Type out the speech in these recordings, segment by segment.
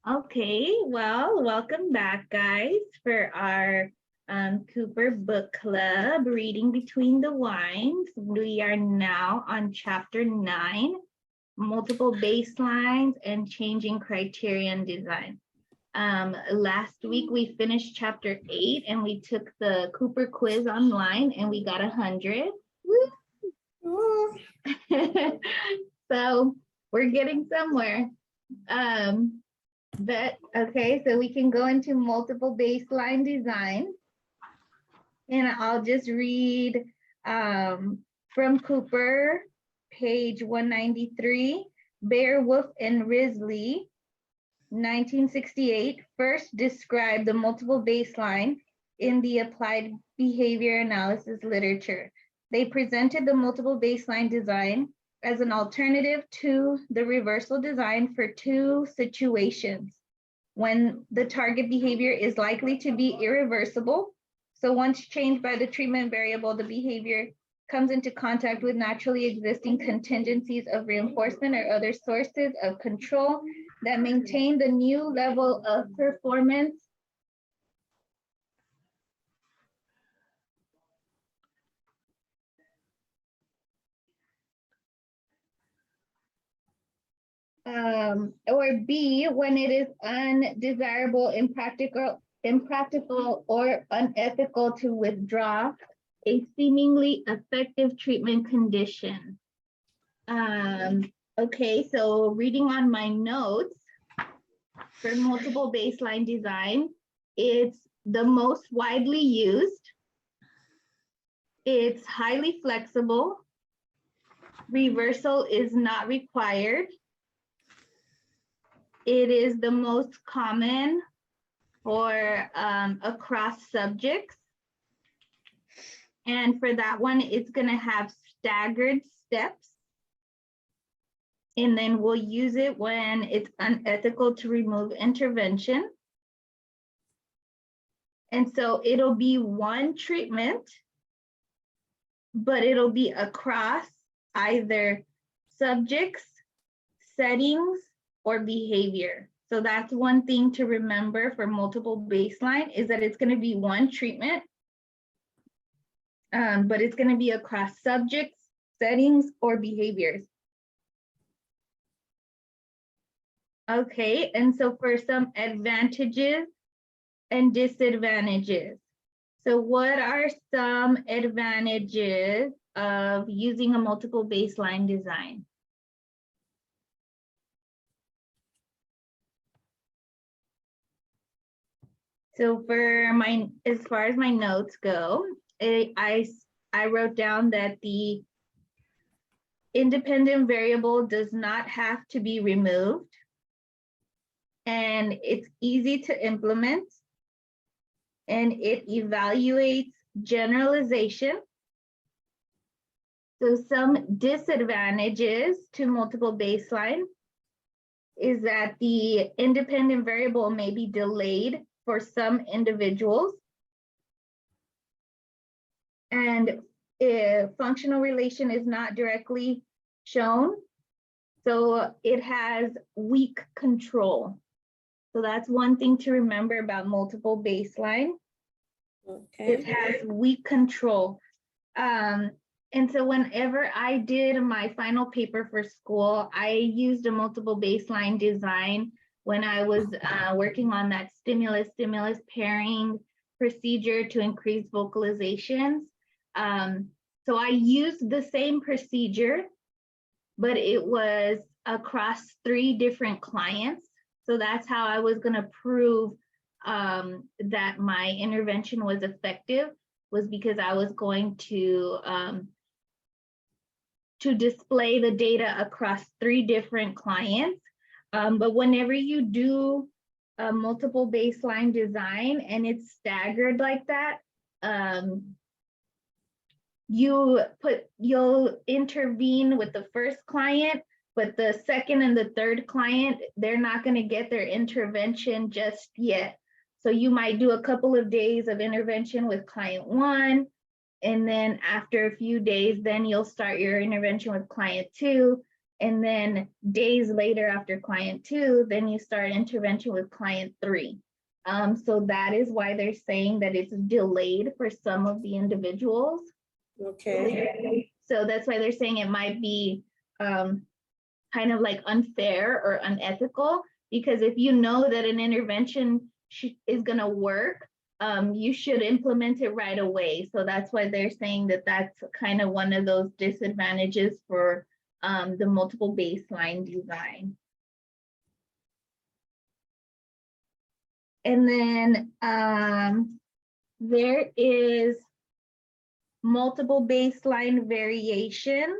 Okay, well, welcome back, guys, for our Cooper Book Club, Reading Between the Lines. We are now on Chapter 9, Multiple Baselines and Changing Criterion Design. Last week, we finished Chapter 8, and we took the Cooper quiz online, and we got 100. Woo! So we're getting somewhere. Okay, so we can go into multiple baseline design. And I'll just read from Cooper, page 193, Beowulf and Risley, 1968, first described the multiple baseline in the applied behavior analysis literature. They presented the multiple baseline design as an alternative to the reversal design for two situations: when the target behavior is likely to be irreversible. So once changed by the treatment variable, the behavior comes into contact with naturally existing contingencies of reinforcement or other sources of control that maintain the new level of performance or B, when it is undesirable, impractical, or unethical to withdraw a seemingly effective treatment condition. Okay, so reading on my notes for multiple baseline design, it's the most widely used, it's highly flexible, reversal is not required, it is the most common for across subjects. And for that one, it's going to have staggered steps. And then we'll use it when it's unethical to remove intervention. And so it'll be one treatment, but it'll be across either subjects, settings, or behavior. So that's one thing to remember for multiple baseline, is that it's going to be one treatment, but it's going to be across subjects, settings, or behaviors. Okay, and so for some advantages and disadvantages. So what are some advantages of using a multiple baseline design? So as far as my notes go, I wrote down that the independent variable does not have to be removed, and it's easy to implement, and it evaluates generalization. So some disadvantages to multiple baseline is that the independent variable may be delayed for some individuals, and if functional relation is not directly shown, so it has weak control. So that's one thing to remember about multiple baseline. Okay. It has weak control. And so whenever I did my final paper for school, I used a multiple baseline design when I was working on that stimulus pairing procedure to increase vocalizations. So I used the same procedure, but it was across 3 different clients. So that's how I was going to prove that my intervention was effective, was because I was going to display the data across 3 different clients. But whenever you do a multiple baseline design and it's staggered like that, you'll intervene with the first client, but the second and the third client, they're not going to get their intervention just yet. So you might do a couple of days of intervention with client 1, and then after a few days, then you'll start your intervention with client 2. And then days later after client 2, then you start intervention with client 3. So that is why they're saying that it's delayed for some of the individuals. Okay. So that's why they're saying it might be kind of like unfair or unethical, because if you know that an intervention is going to work, you should implement it right away. So that's why they're saying that that's kind of one of those disadvantages for the multiple baseline design. And then there is multiple baseline variations.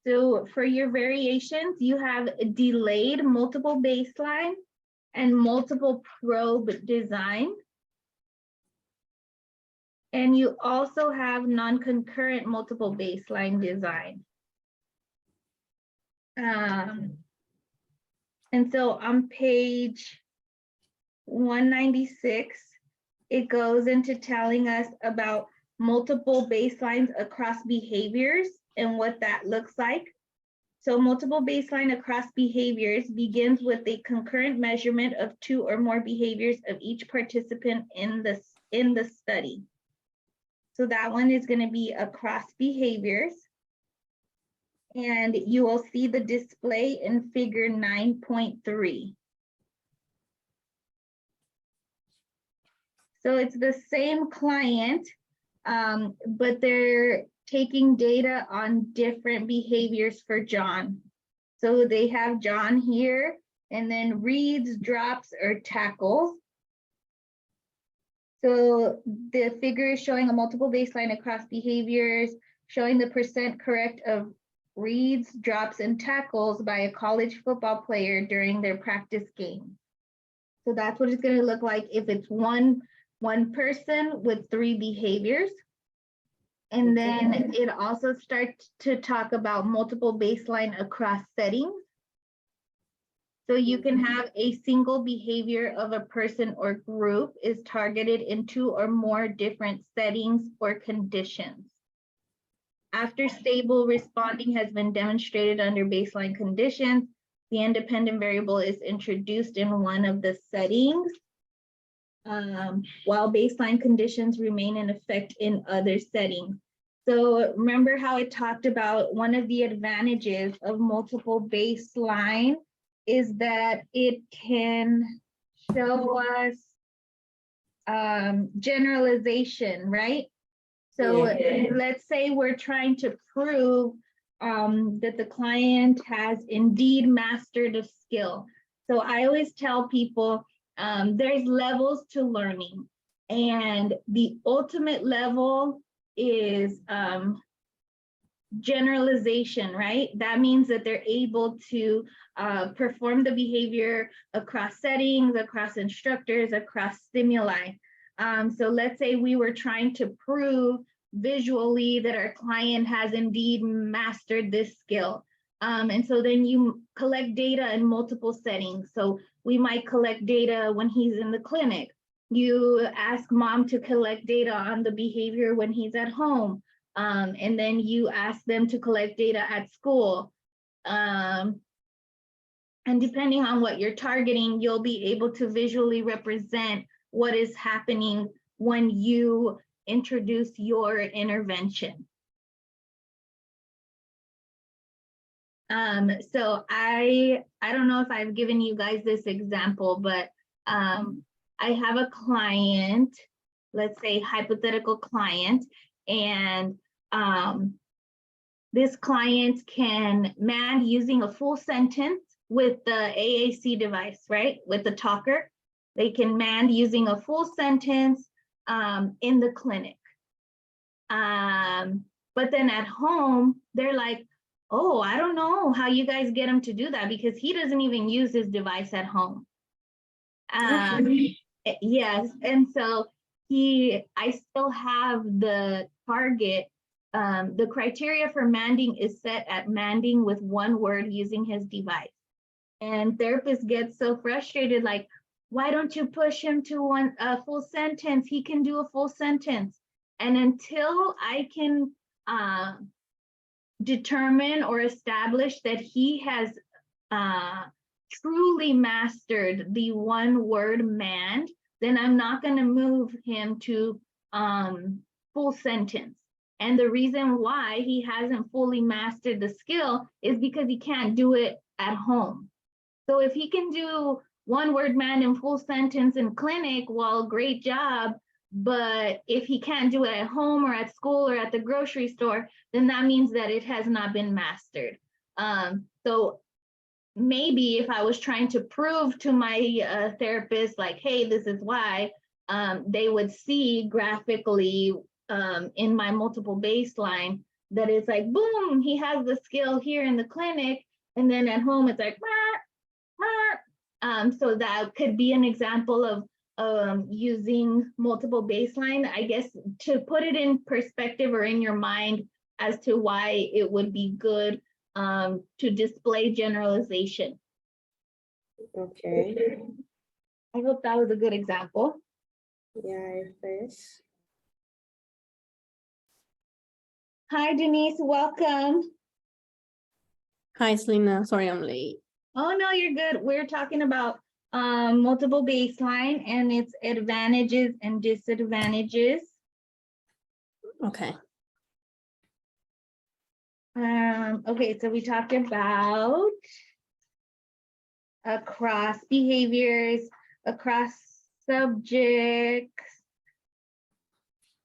So for your variations, you have delayed multiple baseline and multiple probe design. And you also have non-concurrent multiple baseline design. And so on page 196, it goes into telling us about multiple baselines across behaviors and what that looks like. So multiple baseline across behaviors begins with a concurrent measurement of 2 or more behaviors of each participant in the study. So that one is going to be across behaviors. And you will see the display in figure 9.3. So it's the same client, but they're taking data on different behaviors for John. So they have John here, and then reads, drops, or tackles. So the figure is showing a multiple baseline across behaviors, showing the % correct of reads, drops, and tackles by a college football player during their practice game. So that's what it's going to look like if it's one person with 3 behaviors. And then it also starts to talk about multiple baseline across settings. So you can have a single behavior of a person or group is targeted in 2 or more different settings or conditions. After stable responding has been demonstrated under baseline conditions, the independent variable is introduced in one of the settings, while baseline conditions remain in effect in other settings. So remember how I talked about one of the advantages of multiple baseline is that it can show us generalization, right? So let's say we're trying to prove that the client has indeed mastered a skill. So I always tell people there's levels to learning, and the ultimate level is generalization, right? That means that they're able to perform the behavior across settings, across instructors, across stimuli. So let's say we were trying to prove visually that our client has indeed mastered this skill. And so then you collect data in multiple settings. So we might collect data when he's in the clinic. You ask mom to collect data on the behavior when he's at home. And then you ask them to collect data at school. And depending on what you're targeting, you'll be able to visually represent what is happening when you introduce your intervention. So I don't know if I've given you guys this example, but I have a client, let's say hypothetical client, and this client can man using a full sentence with the AAC device, right? With the talker, they can man using a full sentence in the clinic. But then at home, they're like, oh, I don't know how you guys get him to do that because he doesn't even use his device at home. Yes, and so I still have the target the criteria for manding is set at manding with one word using his device. And therapist gets so frustrated, like, why don't you push him to a full sentence? He can do a full sentence. And until I can determine or establish that he has truly mastered the one word mand, then I'm not going to move him to full sentence. And the reason why he hasn't fully mastered the skill is because he can't do it at home. So if he can do one word mand in full sentence in clinic, well, great job. But if he can't do it at home or at school or at the grocery store, then that means that it has not been mastered. So maybe if I was trying to prove to my therapist, like, hey, this is why, they would see graphically in my multiple baseline that it's like, boom, he has the skill here in the clinic, and then at home it's like, so that could be an example of using multiple baseline, I guess, to put it in perspective or in your mind as to why it would be good to display generalization. Okay. I hope that was a good example. Yeah, it is. Hi, Denise, welcome. Hi, Selena. Sorry I'm late. Oh, no, you're good. We're talking about multiple baseline and its advantages and disadvantages. Okay. Okay, so we talked about across behaviors, across subjects,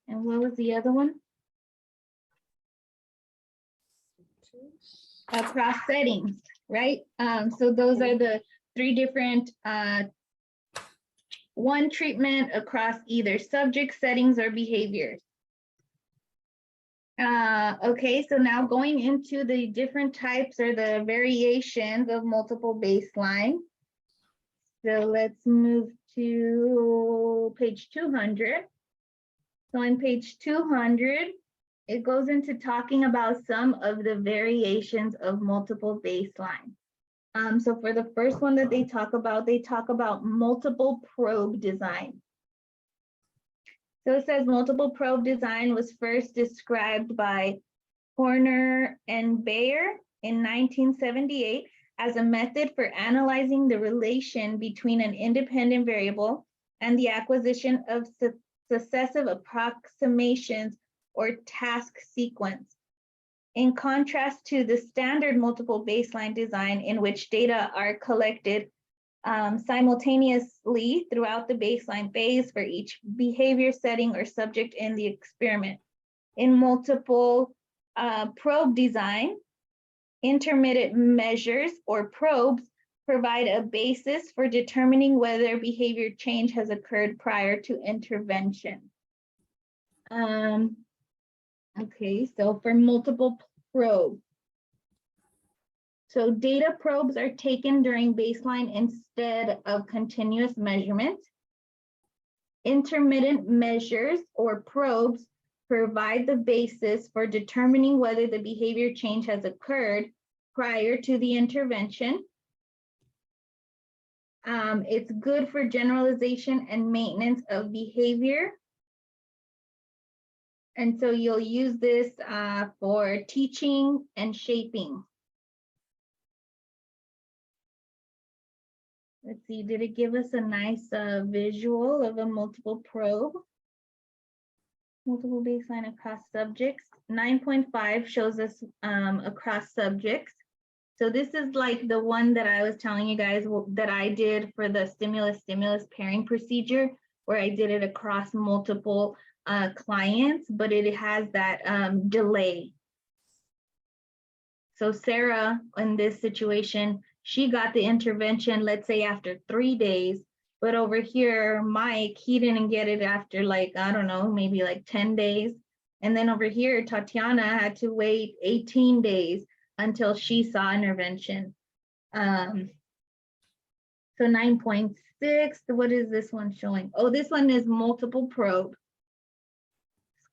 and what was the other one? Across settings, right? So those are the three different, one treatment across either subject, settings, or behaviors. Okay, so now going into the different types or the variations of multiple baseline. So let's move to page 200. So on page 200, it goes into talking about some of the variations of multiple baseline. So for the first one that they talk about multiple probe design. So it says multiple probe design was first described by Horner and Bayer in 1978 as a method for analyzing the relation between an independent variable and the acquisition of successive approximations or task sequence. In contrast to the standard multiple baseline design in which data are collected simultaneously throughout the baseline phase for each behavior, setting, or subject in the experiment. In multiple probe design, intermittent measures or probes provide a basis for determining whether behavior change has occurred prior to intervention. Okay, so for multiple probes. So data probes are taken during baseline instead of continuous measurement. Intermittent measures or probes provide the basis for determining whether the behavior change has occurred prior to the intervention. It's good for generalization and maintenance of behavior. And so you'll use this for teaching and shaping. Let's see, did it give us a nice visual of a multiple probe? Multiple baseline across subjects. 9.5 shows us across subjects. So this is like the one that I was telling you guys that I did for the stimulus pairing procedure, where I did it across multiple clients, but it has that delay. So Sarah, in this situation, she got the intervention, let's say after 3 days, but over here, Mike, he didn't get it after like, I don't know, maybe like 10 days. And then over here, Tatiana had to wait 18 days until she saw intervention. So 9.6, what is this one showing? Oh, this one is multiple probe.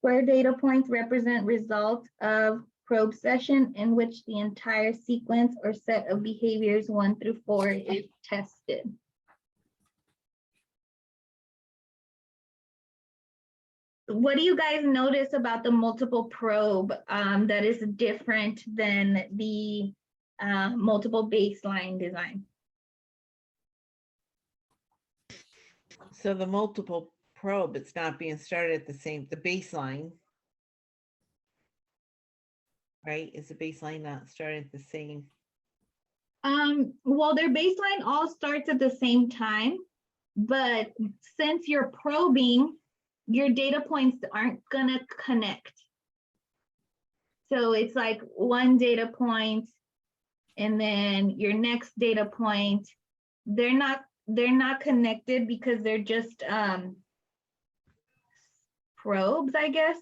Square data points represent results of probe session in which the entire sequence or set of behaviors 1 through 4 is tested. What do you guys notice about the multiple probe that is different than the multiple baseline design? So the multiple probe, it's not being started at the baseline. Right? Is the baseline not started at the same? Well, their baseline all starts at the same time, but since you're probing, your data points aren't gonna connect. So it's like one data point and then your next data point. They're not connected because they're just probes, I guess,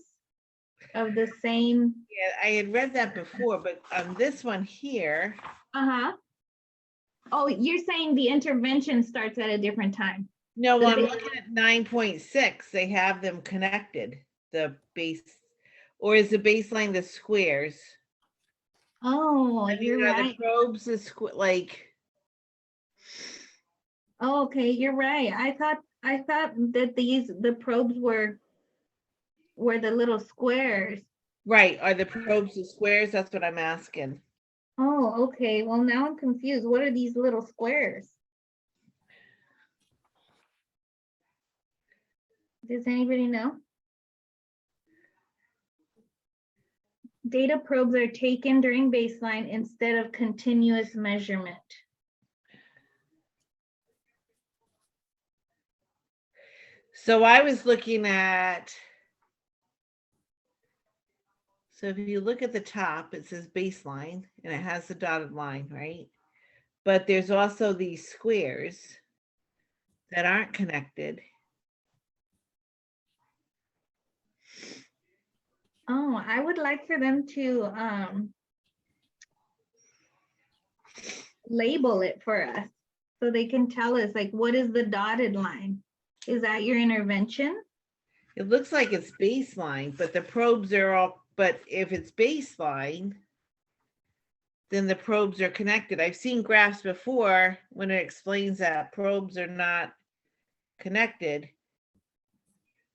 of the same. Yeah, I had read that before, but on this one here, Oh, you're saying the intervention starts at a different time. no, So I'm they- looking at 9.6, they have them connected, the base, or is the baseline the squares? Oh, I mean, you're are the right. probes the like, Oh, okay, you're right. I thought that the probes were the little squares. right, are the probes the squares? That's what I'm asking. Oh, okay. Well, now I'm confused. What are these little squares? Does anybody know? Data probes are taken during baseline instead of continuous measurement. So I was looking at, so if you look at the top, it says baseline and it has the dotted line, right? But there's also these squares that aren't connected. Oh, I would like for them to label it for us so they can tell us, like, what is the dotted line? Is that your intervention? It looks like it's baseline, but the probes are all, but if it's baseline, then the probes are connected. I've seen graphs before when it explains that probes are not connected,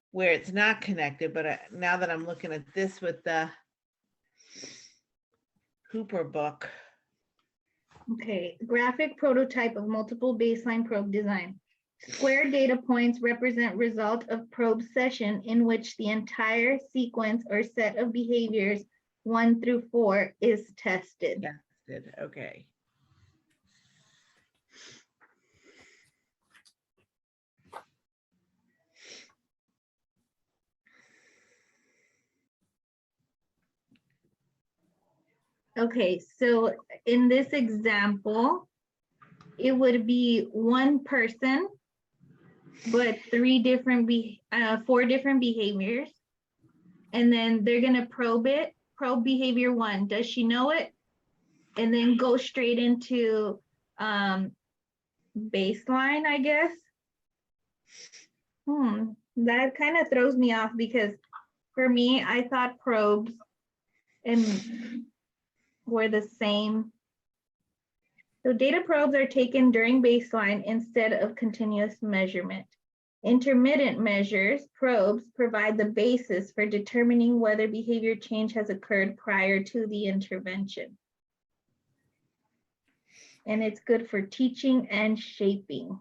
where it's not connected, but now that I'm looking at this with the Hooper book, Okay, graphic prototype of multiple baseline probe design. Square data points represent result of probe session in which the entire sequence or set of behaviors 1 through 4 is tested. tested, okay. Okay, so in this example, it would be one person, but 4 different behaviors. And then they're gonna probe behavior 1. Does she know it? And then go straight into baseline, I guess. That kind of throws me off because for me, I thought probes were the same. So data probes are taken during baseline instead of continuous measurement. Intermittent measures, probes, provide the basis for determining whether behavior change has occurred prior to the intervention. And it's good for teaching and shaping.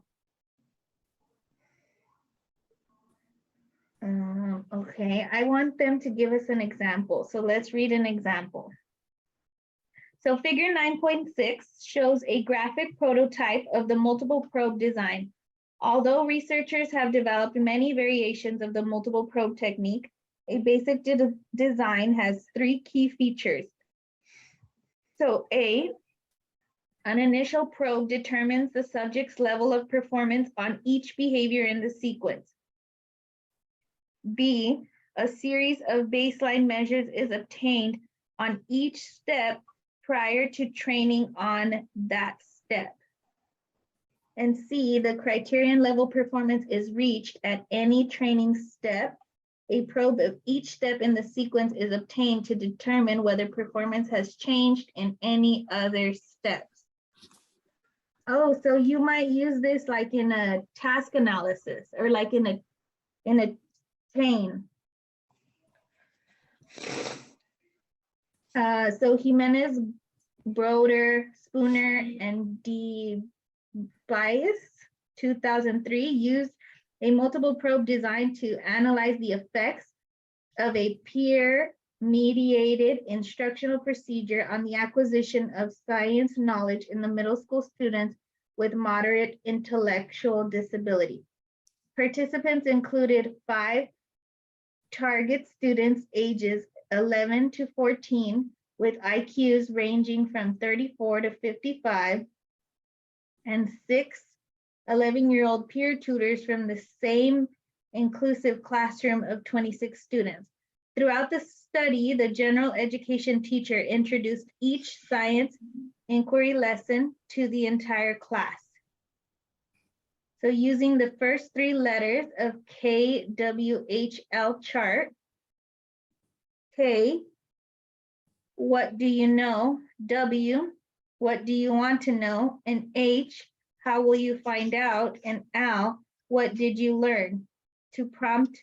Okay, I want them to give us an example. So let's read an example. So figure 9.6 shows a graphic prototype of the multiple probe design. Although researchers have developed many variations of the multiple probe technique, a basic design has 3 key features. So A, an initial probe determines the subject's level of performance on each behavior in the sequence. B, a series of baseline measures is obtained on each step prior to training on that step. And C, the criterion level performance is reached at any training step A probe of each step in the sequence is obtained to determine whether performance has changed in any other steps. Oh, so you might use this like in a task analysis or like in a chain. So Jimenez, Broder, Spooner, and D. Bias, 2003, used a multiple probe design to analyze the effects of a peer-mediated instructional procedure on the acquisition of science knowledge in the middle school students with moderate intellectual disability. Participants included 5 target students ages 11 to 14 with IQs ranging from 34 to 55 and 6 11-year-old peer tutors from the same inclusive classroom of 26 students. Throughout the study, the general education teacher introduced each science inquiry lesson to the entire class. So using the first 3 letters of KWHL chart, K, what do you know? W, what do you want to know? And H, how will you find out? And L, what did you learn? To prompt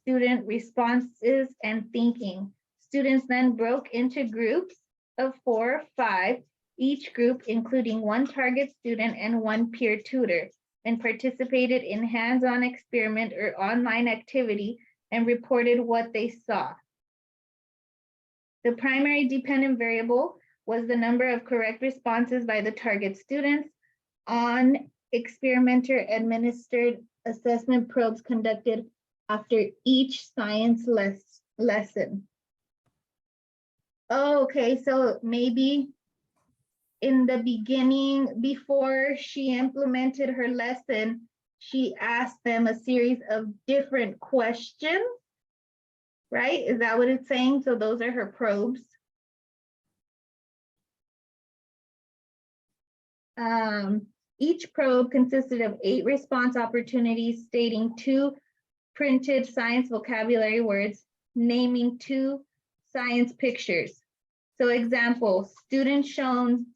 student responses and thinking. Students then broke into groups of 4 or 5, each group including 1 target student and 1 peer tutor, and participated in hands-on experiment or online activity and reported what they saw. The primary dependent variable was the number of correct responses by the target students on experimenter-administered assessment probes conducted after each science lesson. Oh, okay, so maybe in the beginning, before she implemented her lesson, she asked them a series of different questions, right? Is that what it's saying? So those are her probes. Each probe consisted of 8 response opportunities stating 2 printed science vocabulary words, naming 2 science pictures. So example, students shown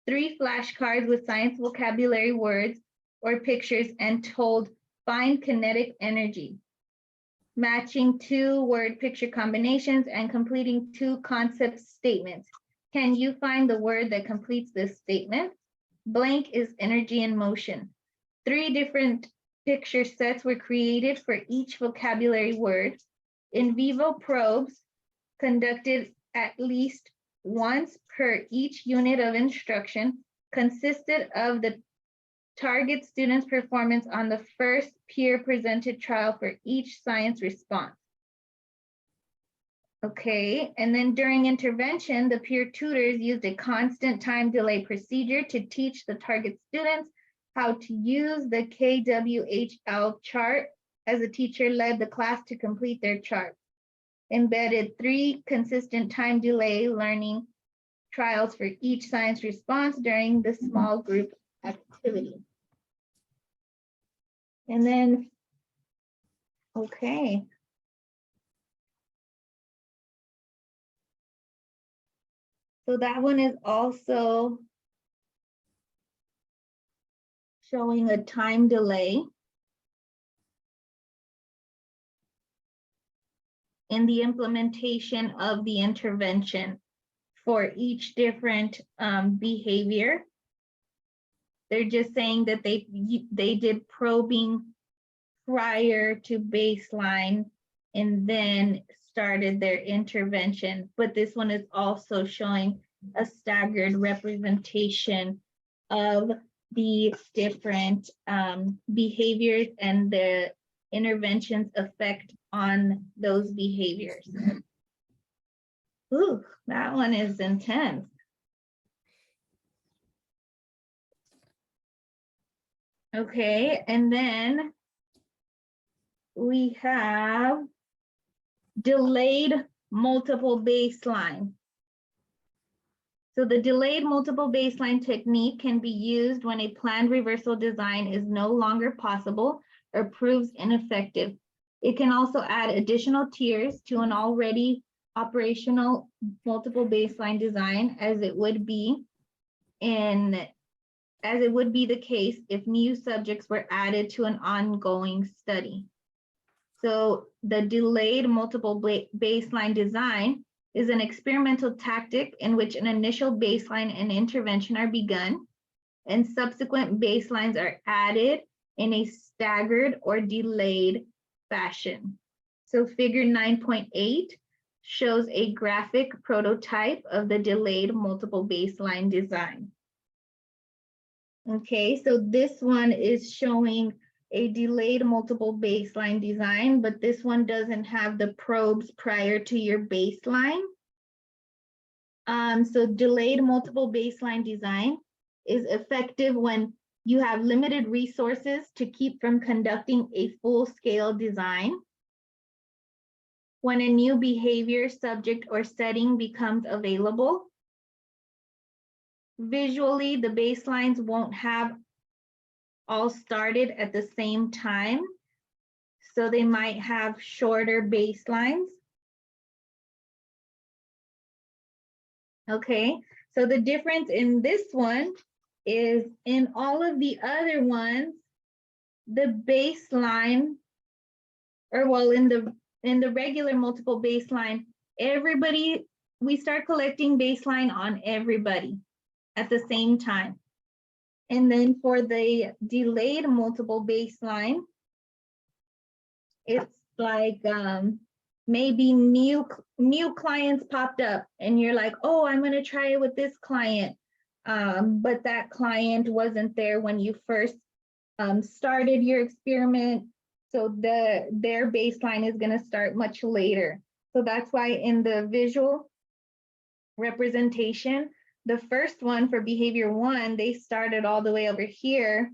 3 flashcards with science vocabulary words or pictures and told find kinetic energy, matching 2 word picture combinations and completing 2 concept statements. Can you find the word that completes this statement? Blank is energy in motion. 3 different picture sets were created for each vocabulary word. In vivo probes conducted at least once per each unit of instruction consisted of the target student's performance on the first peer presented trial for each science response. Okay, and then during intervention, the peer tutors used a constant time delay procedure to teach the target students how to use the KWHL chart as the teacher led the class to complete their chart. Embedded 3 consistent time delay learning trials for each science response during the small group activity. And then, okay. So that one is also showing a time delay in the implementation of the intervention for each different behavior. They're just saying that they did probing prior to baseline and then started their intervention, but this one is also showing a staggered representation of the different behaviors and the interventions effect on those behaviors. Ooh, that one is intense. Okay, and then we have delayed multiple baseline. So the delayed multiple baseline technique can be used when a planned reversal design is no longer possible or proves ineffective. It can also add additional tiers to an already operational multiple baseline design, as it would be the case if new subjects were added to an ongoing study. So the delayed multiple baseline design is an experimental tactic in which an initial baseline and intervention are begun, and subsequent baselines are added in a staggered or delayed fashion. So figure 9.8 shows a graphic prototype of the delayed multiple baseline design. Okay, so this one is showing a delayed multiple baseline design, but this one doesn't have the probes prior to your baseline. So delayed multiple baseline design is effective when you have limited resources to keep from conducting a full-scale design. When a new behavior, subject, or setting becomes available. Visually, the baselines won't have all started at the same time, so they might have shorter baselines. Okay, so the difference in this one is in all of the other ones, the baseline, or well, in the regular multiple baseline, we start collecting baseline on everybody at the same time. And then for the delayed multiple baseline, it's like maybe new clients popped up and you're like, oh, I'm gonna try it with this client. But that client wasn't there when you first started your experiment. So their baseline is gonna start much later. So that's why in the visual representation, the first one for behavior 1, they started all the way over here,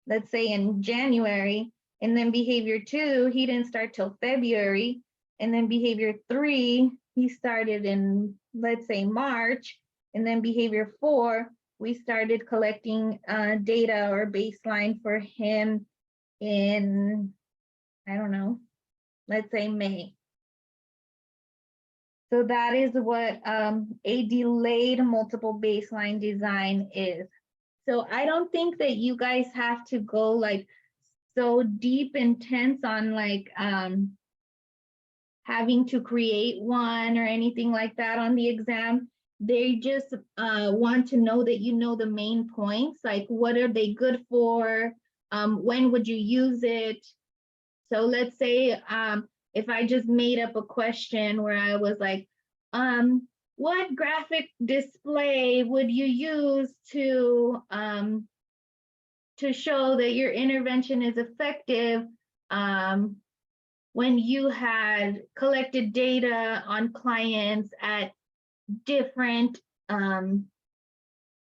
let's say in January, and then behavior 2, he didn't start till February, and then behavior 3, he started in, let's say, March, and then behavior 4, we started collecting data or baseline for him in, I don't know, let's say May. So that is what a delayed multiple baseline design is. So I don't think that you guys have to go like so deep intense on like having to create one or anything like that on the exam. They just want to know that you know the main points, like what are they good for? When would you use it? So let's say if I just made up a question where I was like, what graphic display would you use to show that your intervention is effective when you had collected data on clients at different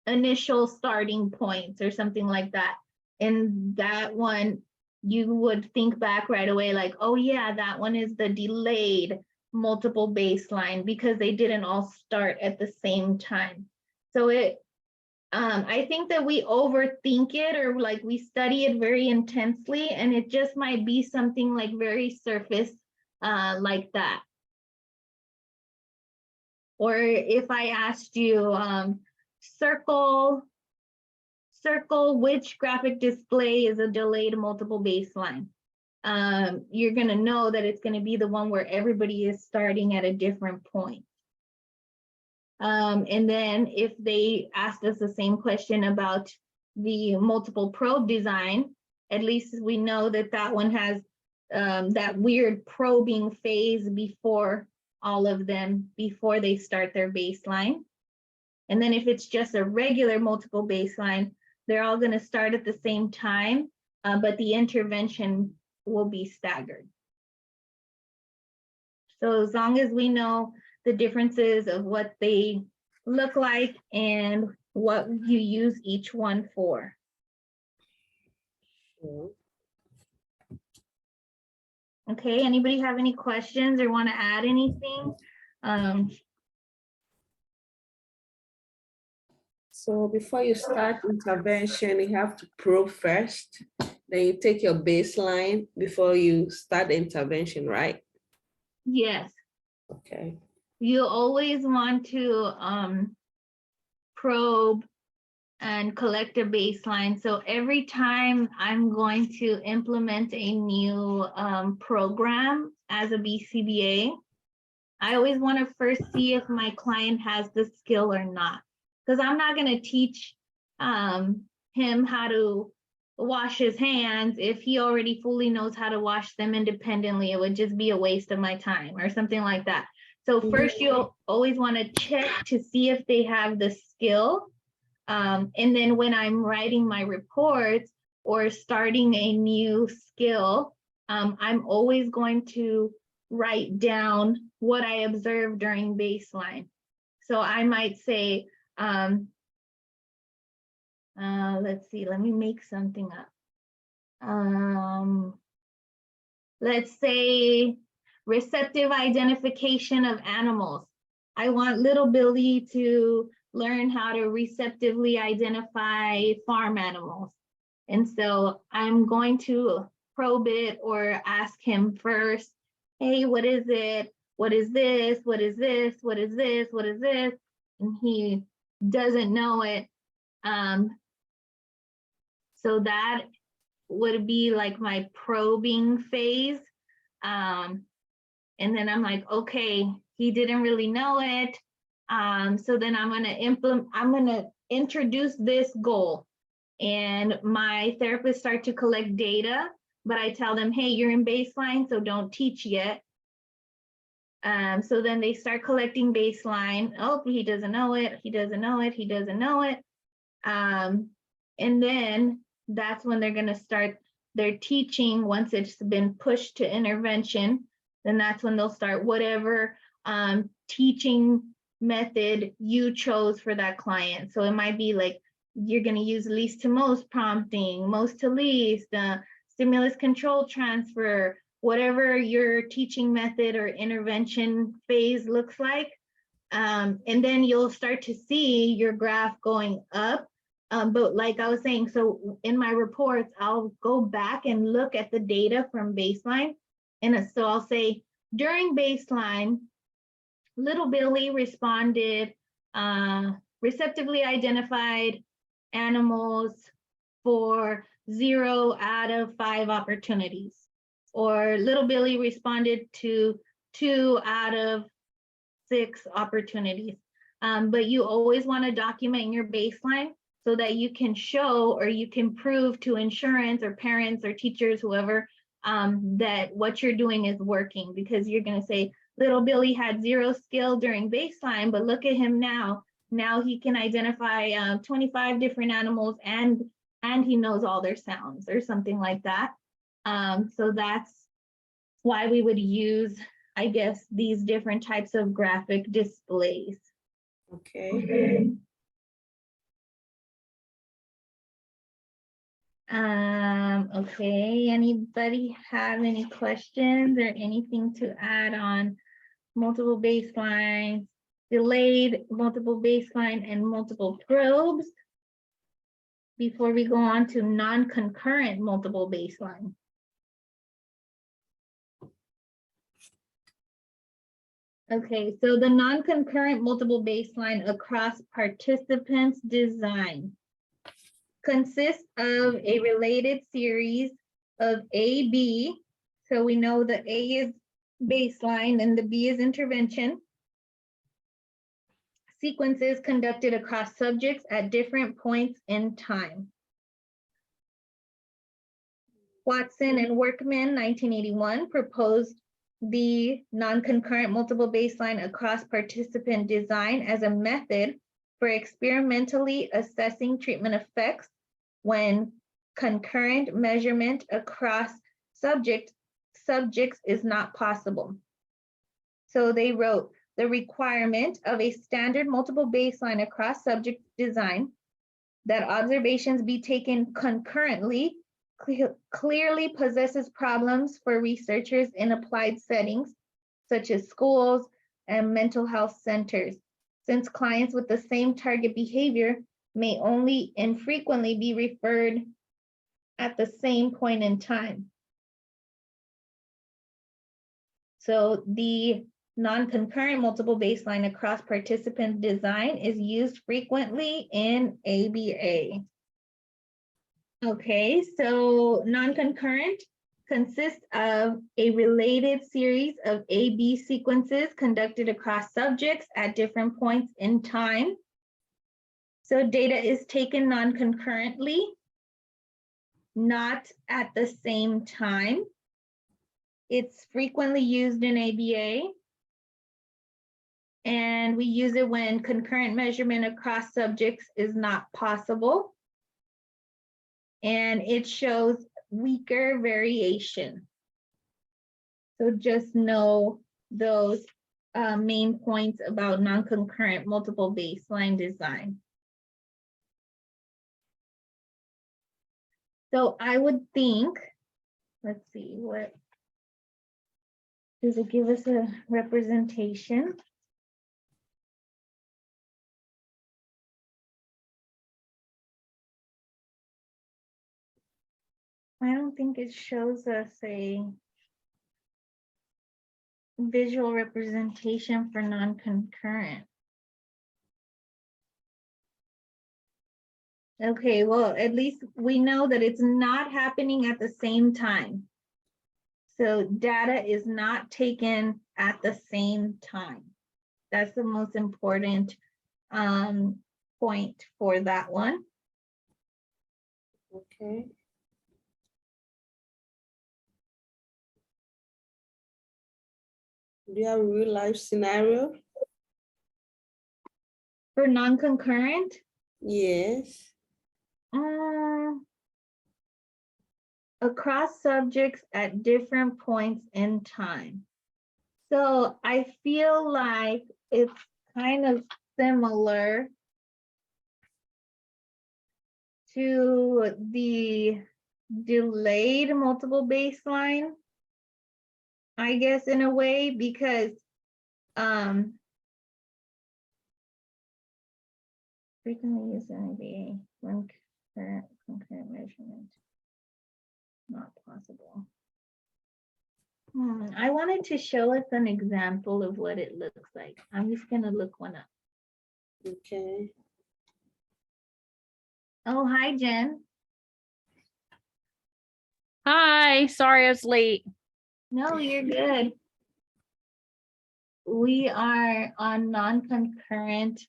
initial starting points or something like that. And that one, you would think back right away like, oh yeah, that one is the delayed multiple baseline because they didn't all start at the same time. So I think that we overthink it, or like we study it very intensely, and it just might be something like very surface like that. Or if I asked you, circle which graphic display is a delayed multiple baseline. You're going to know that it's going to be the one where everybody is starting at a different point. And then if they asked us the same question about the multiple probe design, at least we know that that one has that weird probing phase before all of them, before they start their baseline. And then if it's just a regular multiple baseline, they're all going to start at the same time, but the intervention will be staggered. So as long as we know the differences of what they look like and what you use each one for. Okay, anybody have any questions or want to add anything? So before you start intervention, you have to probe first. Then you take your baseline before you start the intervention, right? Yes, Okay. you always want to probe and collect a baseline. So every time I'm going to implement a new program as a BCBA, I always want to first see if my client has the skill or not. Because I'm not going to teach him how to wash his hands if he already fully knows how to wash them independently. It would just be a waste of my time or something like that. So first, you'll always want to check to see if they have the skill. And then when I'm writing my reports or starting a new skill, I'm always going to write down what I observed during baseline. So I might say, let's see, let me make something up. Let's say receptive identification of animals. I want little Billy to learn how to receptively identify farm animals. And so I'm going to probe it or ask him first, hey, what is it? What is this? What is this? What is this? What is this? And he doesn't know it. So that would be like my probing phase. And then I'm like, okay, he didn't really know it. So then I'm gonna introduce this goal. And my therapists start to collect data, but I tell them, hey, you're in baseline, so don't teach yet. So then they start collecting baseline. Oh, he doesn't know it, he doesn't know it, he doesn't know it. And then that's when they're gonna start their teaching. Once it's been pushed to intervention, then that's when they'll start whatever teaching method you chose for that client. So it might be like, you're going to use least to most prompting, most to least, stimulus control transfer, whatever your teaching method or intervention phase looks like. And then you'll start to see your graph going up. But like I was saying, so in my reports, I'll go back and look at the data from baseline. And so I'll say, during baseline, little Billy responded, receptively identified animals for 0 out of 5 opportunities. Or little Billy responded to 2 out of 6 opportunities. But you always want to document your baseline so that you can show or you can prove to insurance or parents or teachers, whoever, that what you're doing is working, because you're going to say, little Billy had 0 skill during baseline, but look at him now. Now he can identify 25 different animals and he knows all their sounds or something like that. So that's why we would use, I guess, these different types of graphic displays. Okay. Okay, anybody have any questions or anything to add on multiple baselines, delayed multiple baseline, and multiple probes before we go on to non-concurrent multiple baseline? Okay, so the non-concurrent multiple baseline across participants design consists of a related series of A, B. So we know the A is baseline and the B is intervention. Sequences conducted across subjects at different points in time. Watson and Workman, 1981, proposed the non-concurrent multiple baseline across participant design as a method for experimentally assessing treatment effects when concurrent measurement across subjects is not possible. So they wrote, the requirement of a standard multiple baseline across subject design, that observations be taken concurrently, clearly possesses problems for researchers in applied settings, such as schools and mental health centers, since clients with the same target behavior may only infrequently be referred at the same point in time. So the non-concurrent multiple baseline across participant design is used frequently in ABA. Okay, so non-concurrent consists of a related series of A-B sequences conducted across subjects at different points in time. So data is taken non-concurrently, not at the same time. It's frequently used in ABA. And we use it when concurrent measurement across subjects is not possible. And it shows weaker variation. So just know those main points about non-concurrent multiple baseline design. So I would think, let's see, what does it give us a representation? I don't think it shows us a visual representation for non-concurrent. Okay, well, at least we know that it's not happening at the same time. So data is not taken at the same time. That's the most important point for that one. Okay. Do you have a real life scenario? For non-concurrent, Yes. across subjects at different points in time. So I feel like it's kind of similar to the delayed multiple baseline, I guess, in a way, because frequently used in ABA when concurrent measurement not possible. I wanted to show us an example of what it looks like. I'm just gonna look one up. Okay. Oh, hi, Jen. Hi, sorry I was late. No, you're good. We are on non-concurrent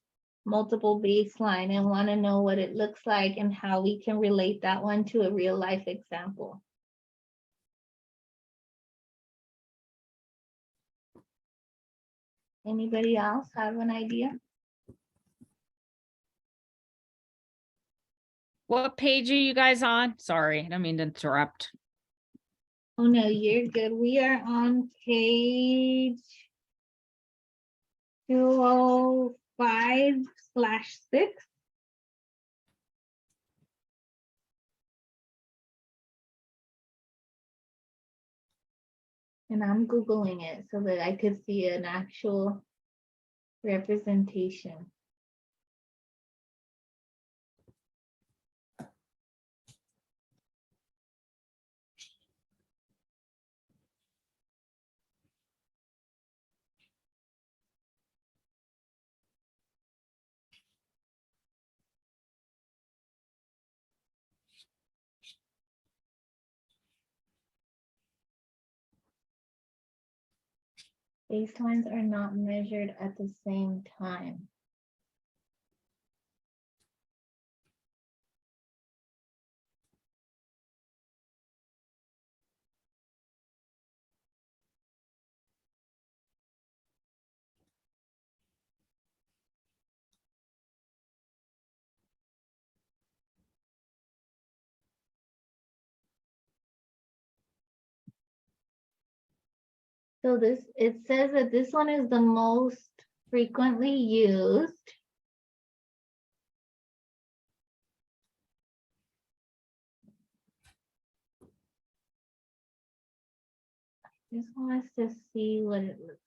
multiple baseline and want to know what it looks like and how we can relate that one to a real life example. Anybody else have an idea? What page are you guys on? Sorry, I don't mean to interrupt. Oh, no, you're good. We are on page 205/6. And I'm Googling it so that I could see an actual representation. Baselines are not measured at the same time. So it says that this one is the most frequently used. Just want us to see what it looks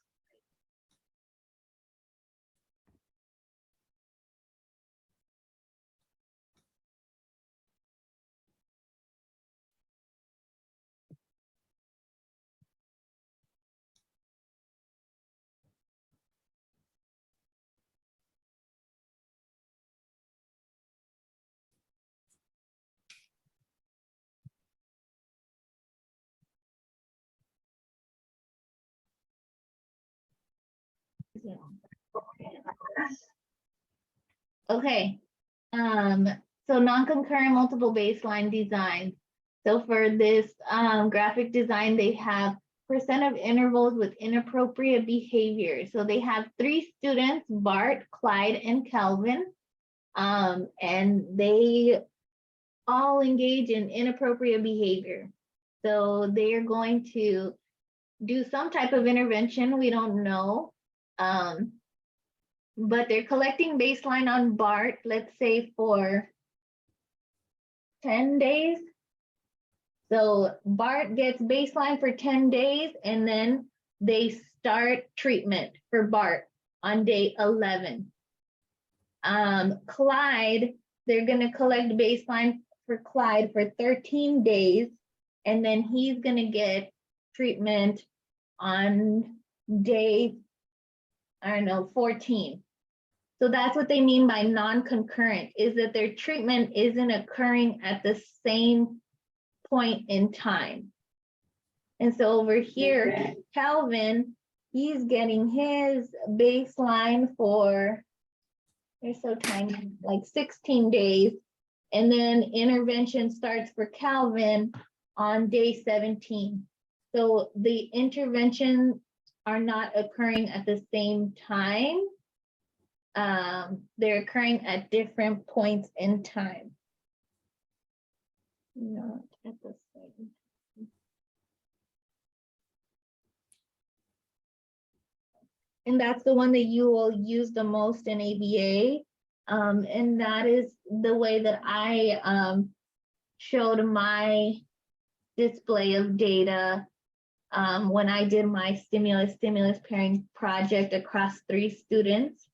Okay, so non-concurrent multiple baseline design. So for this graphic design, they have percent of intervals with inappropriate behavior. So they have 3 students, Bart, Clyde, and Calvin. And they all engage in inappropriate behavior. So they are going to do some type of intervention, we don't know. But they're collecting baseline on Bart, let's say for 10 days. So Bart gets baseline for 10 days and then they start treatment for Bart on day 11. Clyde, they're gonna collect baseline for Clyde for 13 days and then he's gonna get treatment on day, I don't know, 14. So that's what they mean by non-concurrent, is that their treatment isn't occurring at the same point in time. And so over here, Calvin, he's getting his baseline for, they're so tiny, like 16 days. And then intervention starts for Calvin on day 17. So the interventions are not occurring at the same time. They're occurring at different points in time. Not at the same. And that's the one that you will use the most in ABA. And that is the way that I showed my display of data when I did my stimulus pairing project across 3 students,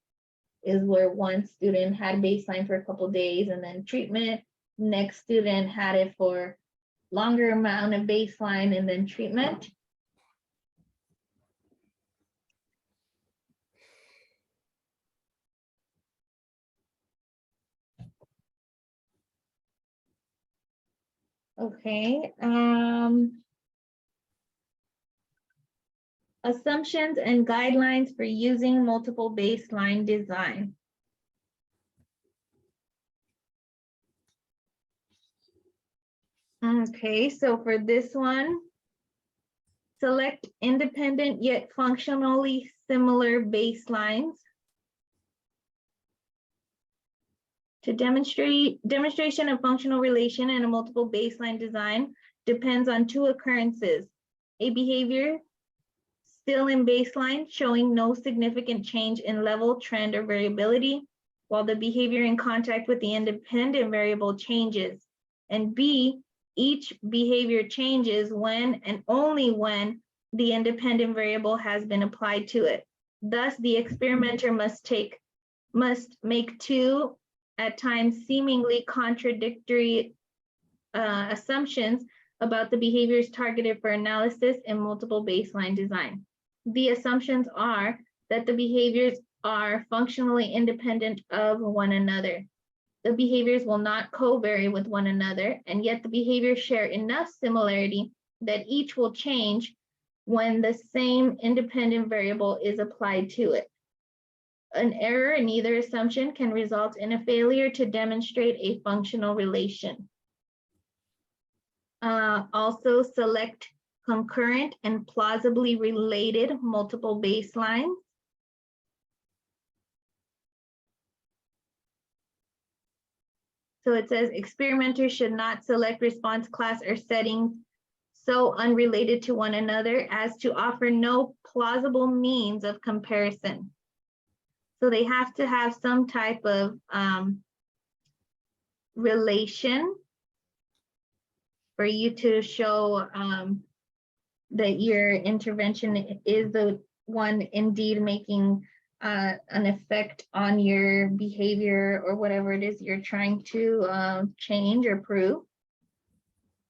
is where one student had baseline for a couple days and then treatment. Next student had it for longer amount of baseline and then treatment. Okay. Assumptions and guidelines for using multiple baseline design. Okay, so for this one, select independent yet functionally similar baselines. To demonstration of functional relation in a multiple baseline design depends on 2 occurrences: a behavior still in baseline showing no significant change in level, trend, or variability, while the behavior in contact with the independent variable changes. And B, each behavior changes when and only when the independent variable has been applied to it. Thus, the experimenter must make 2 at times seemingly contradictory assumptions about the behaviors targeted for analysis in multiple baseline design. The assumptions are that the behaviors are functionally independent of one another. The behaviors will not co-vary with one another, and yet the behaviors share enough similarity that each will change when the same independent variable is applied to it. An error in either assumption can result in a failure to demonstrate a functional relation. Also select concurrent and plausibly related multiple baselines. So it says experimenters should not select response class or settings so unrelated to one another as to offer no plausible means of comparison. So they have to have some type of relation for you to show that your intervention is the one indeed making an effect on your behavior or whatever it is you're trying to change or prove.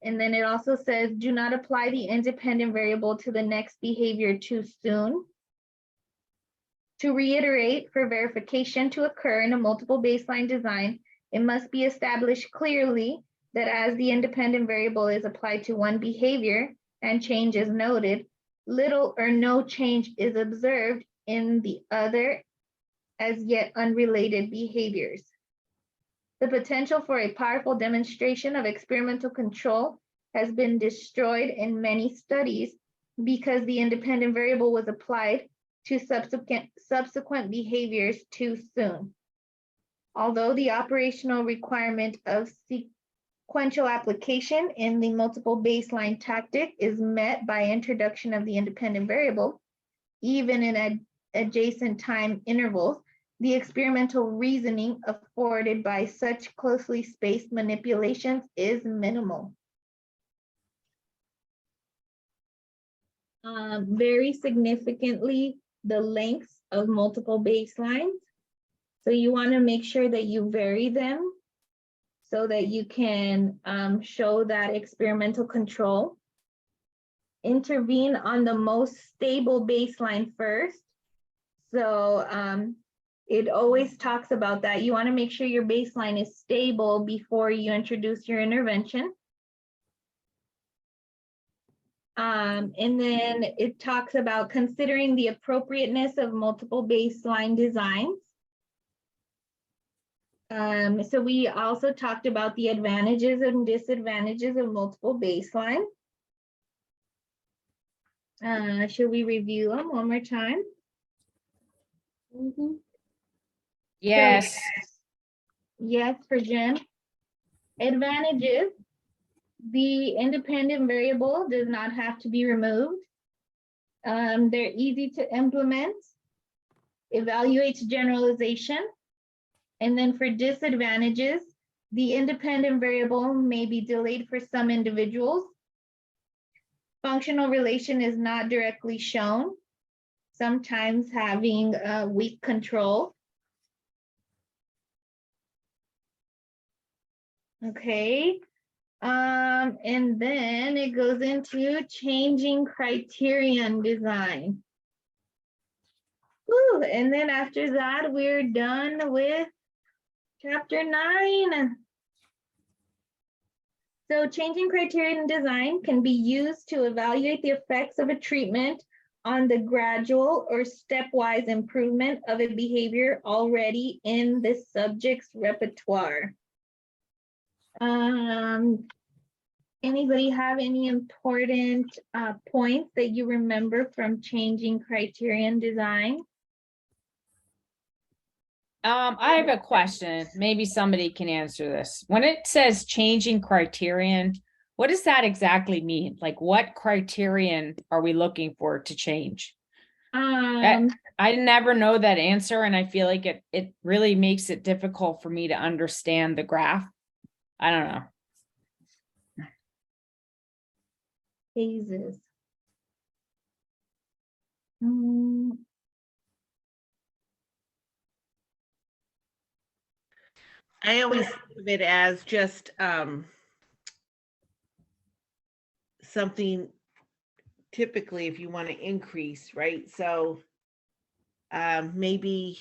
And then it also says, do not apply the independent variable to the next behavior too soon. To reiterate, for verification to occur in a multiple baseline design, it must be established clearly that as the independent variable is applied to one behavior and change is noted, little or no change is observed in the other as yet unrelated behaviors. The potential for a powerful demonstration of experimental control has been destroyed in many studies because the independent variable was applied to subsequent behaviors too soon. Although the operational requirement of sequential application in the multiple baseline tactic is met by introduction of the independent variable, even in adjacent time intervals, the experimental reasoning afforded by such closely spaced manipulations is minimal. Very significantly, the lengths of multiple baselines. So you want to make sure that you vary them so that you can show that experimental control. Intervene on the most stable baseline first. So it always talks about that. You want to make sure your baseline is stable before you introduce your intervention. And then it talks about considering the appropriateness of multiple baseline designs. So we also talked about the advantages and disadvantages of multiple baselines. Should we review them one more time? Yes. Yes, for Jen. Advantages. The independent variable does not have to be removed. They're easy to implement. Evaluates generalization. And then for disadvantages, the independent variable may be delayed for some individuals. Functional relation is not directly shown, sometimes having weak control. Okay. And then it goes into changing criterion design. Woo, and then after that, we're done with chapter 9. So changing criterion design can be used to evaluate the effects of a treatment on the gradual or stepwise improvement of a behavior already in the subject's repertoire. Anybody have any important points that you remember from changing criterion design? I have a question. Maybe somebody can answer this. When it says changing criterion, what does that exactly mean? Like, what criterion are we looking for to change? I never know that answer, and I feel like it really makes it difficult for me to understand the graph. I don't know. Phases. I always think of it as just something typically if you want to increase, right? So maybe,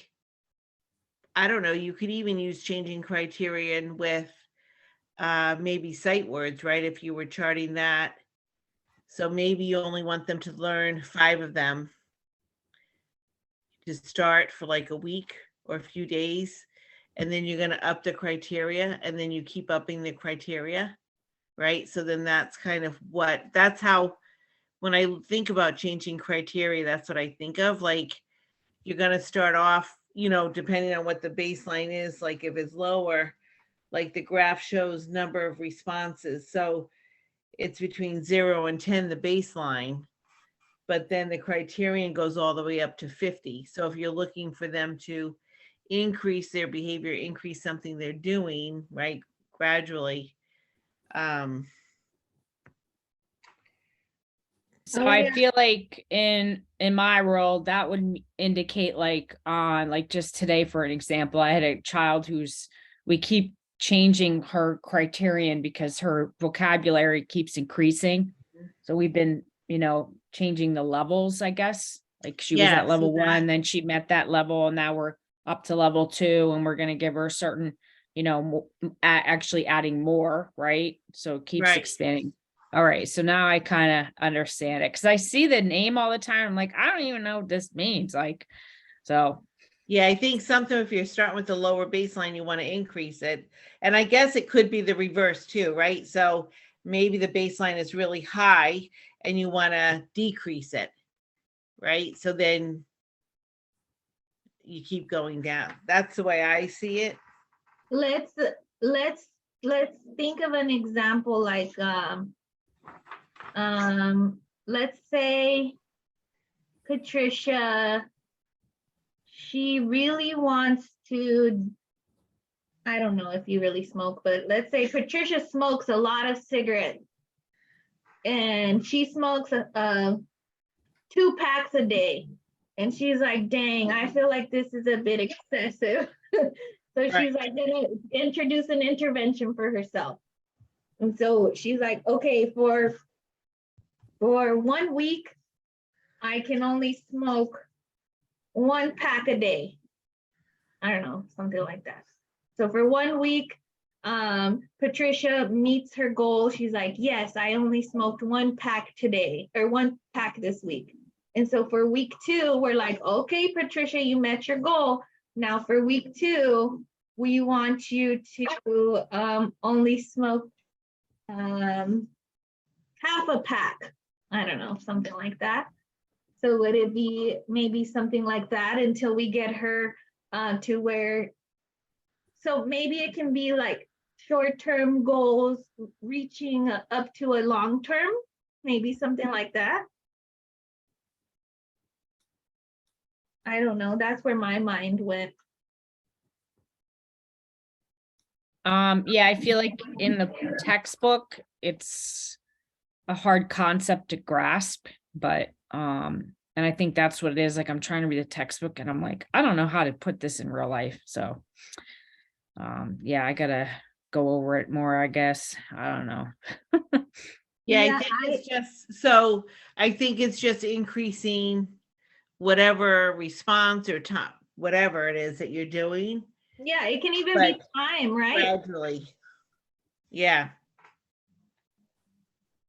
I don't know, you could even use changing criterion with maybe sight words, right? If you were charting that. So maybe you only want them to learn 5 of them to start for like a week or a few days. And then you're going to up the criteria, and then you keep upping the criteria, right? So then that's kind of that's how, when I think about changing criteria, that's what I think of. Like, you're going to start off, depending on what the baseline is, like if it's lower, like the graph shows number of responses. So it's between 0 and 10, the baseline, but then the criterion goes all the way up to 50. So if you're looking for them to increase their behavior, increase something they're doing, right, gradually. So I feel like in my world, that would indicate like on like just today, for an example, I had a child we keep changing her criterion because her vocabulary keeps increasing. So we've been, changing the levels, I guess. Like she was at level 1, then she met that level, and now we're up to level 2, and we're going to give her a certain, actually adding more, right? So it keeps expanding. All right, so now I kind of understand it because I see the name all the time. I'm like, I don't even know what this means. Like, so Yeah, I think something if you're starting with the lower baseline, you want to increase it. And I guess it could be the reverse too, right? So maybe the baseline is really high and you want to decrease it, right? So then you keep going down. That's the way I see it. Let's think of an example like let's say Patricia, she really wants to, I don't know if you really smoke, but let's say Patricia smokes a lot of cigarettes and she smokes 2 packs a day. And she's like, dang, I feel like this is a bit excessive. So she's like, gonna introduce an intervention for herself. And so she's like, okay, for 1 week, I can only smoke 1 pack a day. I don't know, something like that. So for 1 week, Patricia meets her goal. She's like, yes, I only smoked 1 pack today or 1 pack this week. And so for week 2, we're like, okay, Patricia, you met your goal. Now for week 2, we want you to only smoke half a pack. I don't know, something like that. So would it be maybe something like that until we get her to where, so maybe it can be like short-term goals reaching up to a long-term, maybe something like that. I don't know, that's where my mind went. yeah, I feel like in the textbook, it's a hard concept to grasp, but and I think that's what it is. Like I'm trying to read a textbook and I'm like, I don't know how to put this in real life. So yeah, I gotta go over it more, I guess. I don't know. Yeah, Yeah, I think it's just, so I think it's just increasing whatever response or time, whatever it is that you're doing Yeah, it can even be But- time, right? gradually. Yeah,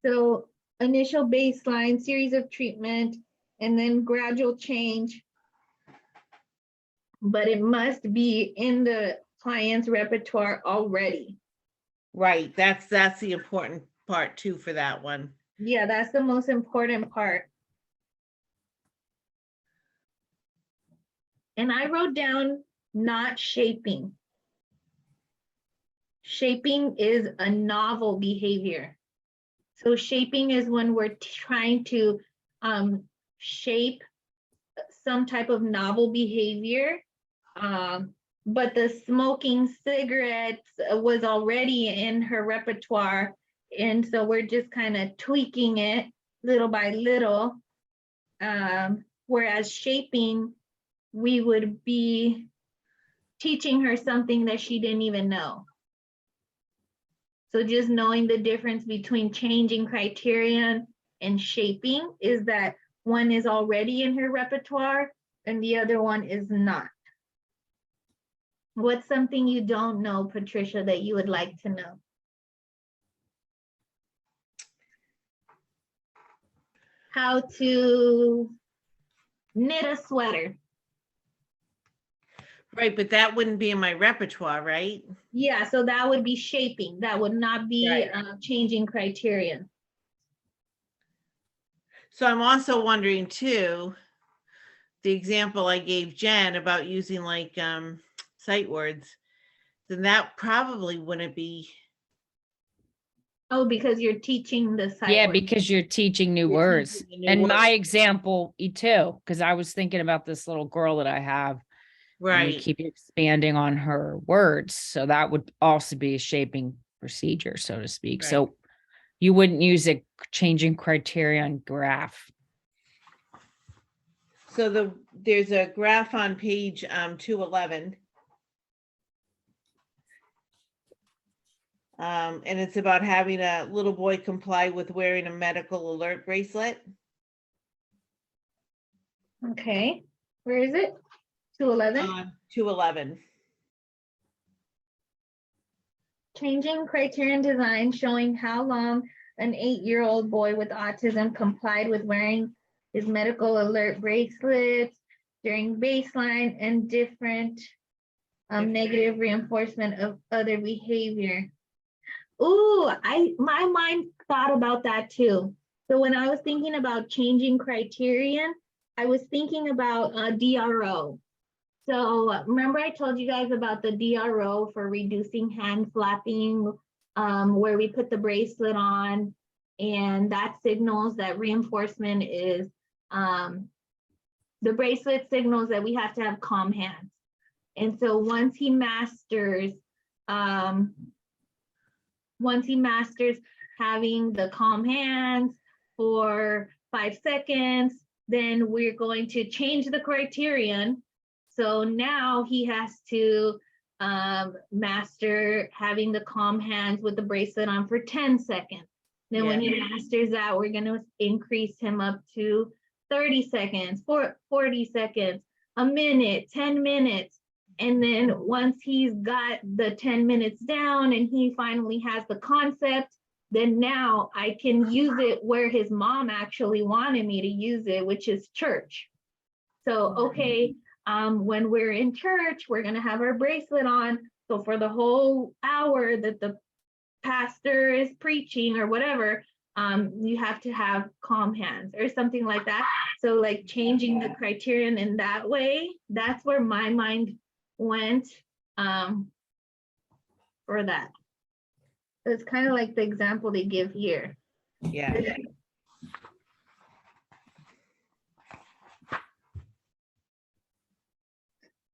So initial baseline, series of treatment, and then gradual change. But it must be in the client's repertoire already. right. That's the important part too for that one. Yeah, that's the most important part. And I wrote down not shaping. Shaping is a novel behavior. So shaping is when we're trying to shape some type of novel behavior. But the smoking cigarettes was already in her repertoire. And so we're just kind of tweaking it little by little. Whereas shaping, we would be teaching her something that she didn't even know. So just knowing the difference between changing criterion and shaping is that one is already in her repertoire and the other one is not. What's something you don't know, Patricia, that you would like to know? How to knit a sweater. Right, but that wouldn't be in my repertoire, right? Yeah, so that would be shaping. That would not be Right. changing criterion. So I'm also wondering too, the example I gave Jen about using like sight words, then that probably wouldn't be. Oh, because you're teaching the sight Yeah, word. because you're teaching new You're words. teaching the new And my words. example, too, because I was thinking about this little girl that I have. And we Right, keep expanding on her words. So that would also be a shaping procedure, so to speak. Right. So you wouldn't use a changing criterion graph. so there's a graph on page 211. And it's about having a little boy comply with wearing a medical alert bracelet. Okay, where is it? 211. 211. Changing criterion design showing how long an 8-year-old boy with autism complied with wearing his medical alert bracelets during baseline and different negative reinforcement of other behavior. Ooh, my mind thought about that too. So when I was thinking about changing criterion, I was thinking about DRO. So remember I told you guys about the DRO for reducing hand flapping, where we put the bracelet on, and that signals that reinforcement is, the bracelet signals that we have to have calm hands. And so once he masters having the calm hands for 5 seconds, then we're going to change the criterion. So now he has to master having the calm hands with the bracelet on for 10 seconds. Then when he masters that, we're going to increase him up to 30 seconds, 40 seconds, a minute, 10 minutes. And then once he's got the 10 minutes down and he finally has the concept, then now I can use it where his mom actually wanted me to use it, which is church. So, okay, when we're in church, we're gonna have our bracelet on. So for the whole hour that the pastor is preaching or whatever, you have to have calm hands or something like that. So like changing the criterion in that way, that's where my mind went for that. So it's kind of like the example they give here. Yeah.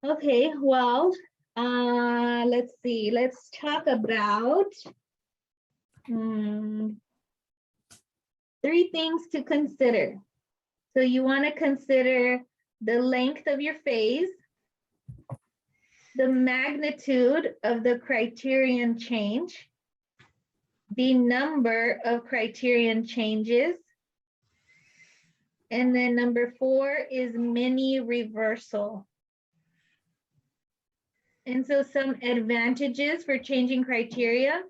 Okay, well, let's see. Let's talk about 3 things to consider. So you want to consider the length of your phase, the magnitude of the criterion change, the number of criterion changes, and then number 4 is mini reversal. And so some advantages for changing criteria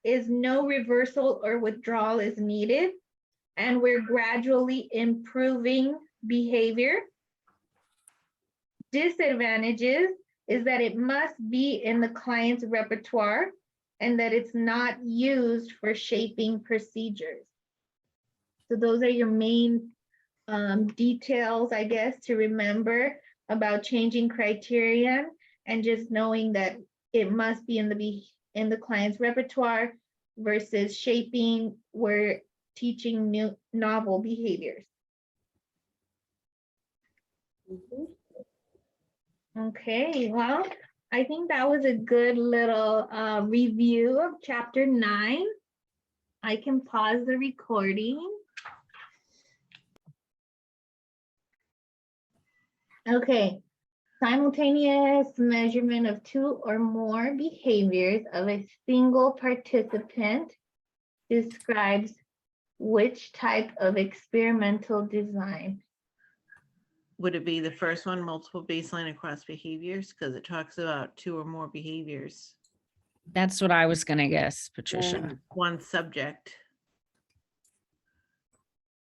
is no reversal or withdrawal is needed, and we're gradually improving behavior. Disadvantages is that it must be in the client's repertoire and that it's not used for shaping procedures. So those are your main details, I guess, to remember about changing criterion, and just knowing that it must be in the client's repertoire versus shaping, we're teaching new novel behaviors. Okay, well, I think that was a good little review of chapter 9. I can pause the recording. Okay, simultaneous measurement of 2 or more behaviors of a single participant describes which type of experimental design? Would it be the first one, multiple baseline across behaviors? Because it talks about 2 or more behaviors. That's what I was gonna guess, Patricia. One subject.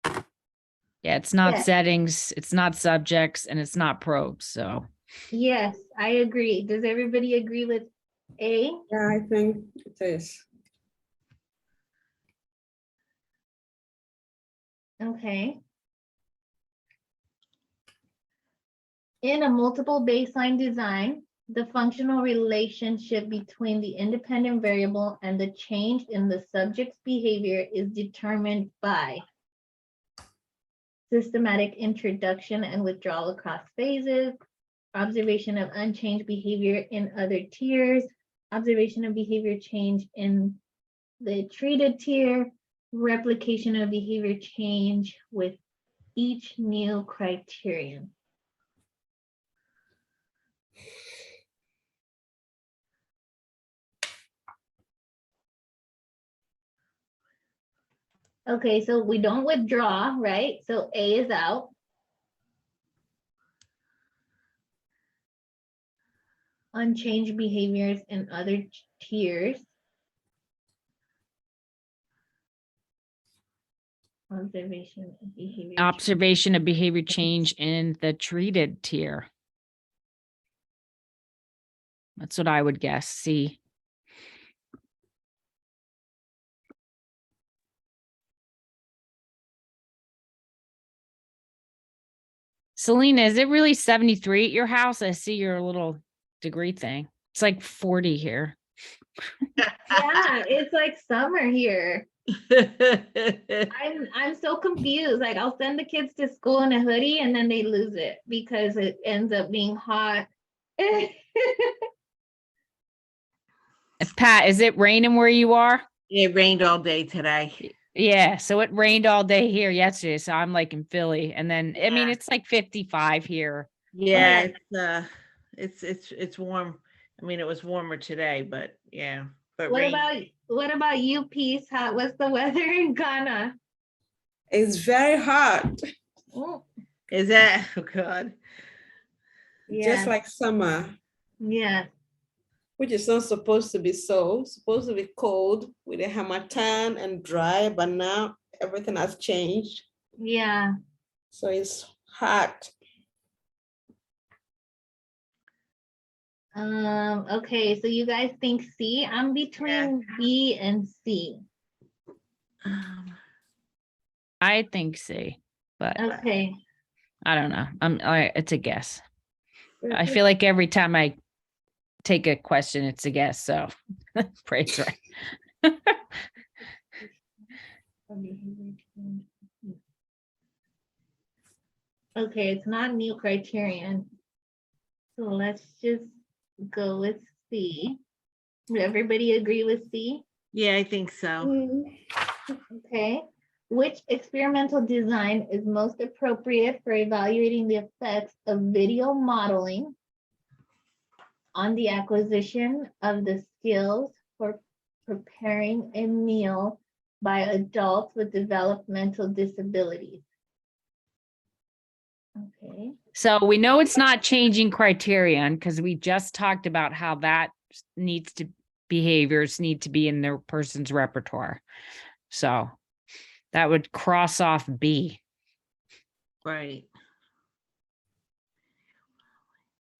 Yeah, it's not Yes. settings, it's not subjects, and it's not probes, so. Yes, I agree. Does everybody agree with A? Yeah, I think it is. Okay. In a multiple baseline design, the functional relationship between the independent variable and the change in the subject's behavior is determined by systematic introduction and withdrawal across phases, observation of unchanged behavior in other tiers, observation of behavior change in the treated tier, replication of behavior change with each new criterion. Okay, so we don't withdraw, right? So A is out. Unchanged behaviors in other tiers. Observation of behavior. Observation of behavior change in the treated tier. That's what I would guess. C. Selena, is it really 73 at your house? I see your little degree thing. It's like 40 here. Yeah, it's like summer here. I'm so confused. Like I'll send the kids to school in a hoodie and then they lose it because it ends up being hot. Pat, is it raining where you are? It rained all day today. Yeah, so it rained all day here yesterday. So I'm like in Philly. And then I mean Yeah. it's like 55 here. Yeah, it's warm. I mean, it was warmer today, but yeah. But What about you, Peace? What's the weather in Ghana? It's very hot, Oh, is that, oh God. yeah, just like summer, yeah, which is not supposed to be so. Supposed to be cold with a harmattan and dry, but now everything has changed. yeah. So it's hot. Okay, so you guys think C? I'm between B and C. I think C, but Okay. I don't know. It's a guess. I feel like every time I take a question, it's a guess. So praise right. Okay, it's not new criterion. So let's just go with C. Would everybody agree with C? Yeah, I think so. Okay. Which experimental design is most appropriate for evaluating the effects of video modeling on the acquisition of the skills for preparing a meal by adults with developmental disabilities? Okay. So we know it's not changing criterion because we just talked about how that behaviors need to be in the person's repertoire. So that would cross off B. Right.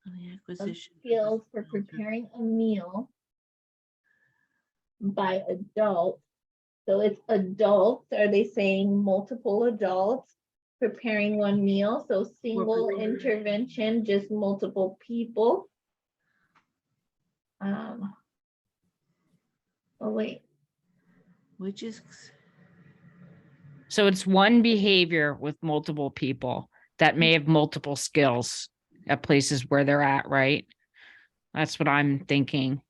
On the Of acquisition. skills for preparing a meal by adults. So it's adults, are they saying multiple adults preparing one meal? So single intervention, just multiple people. Oh wait, Which is, So it's one behavior with multiple people that may have multiple skills at places where they're at, right? That's what I'm thinking.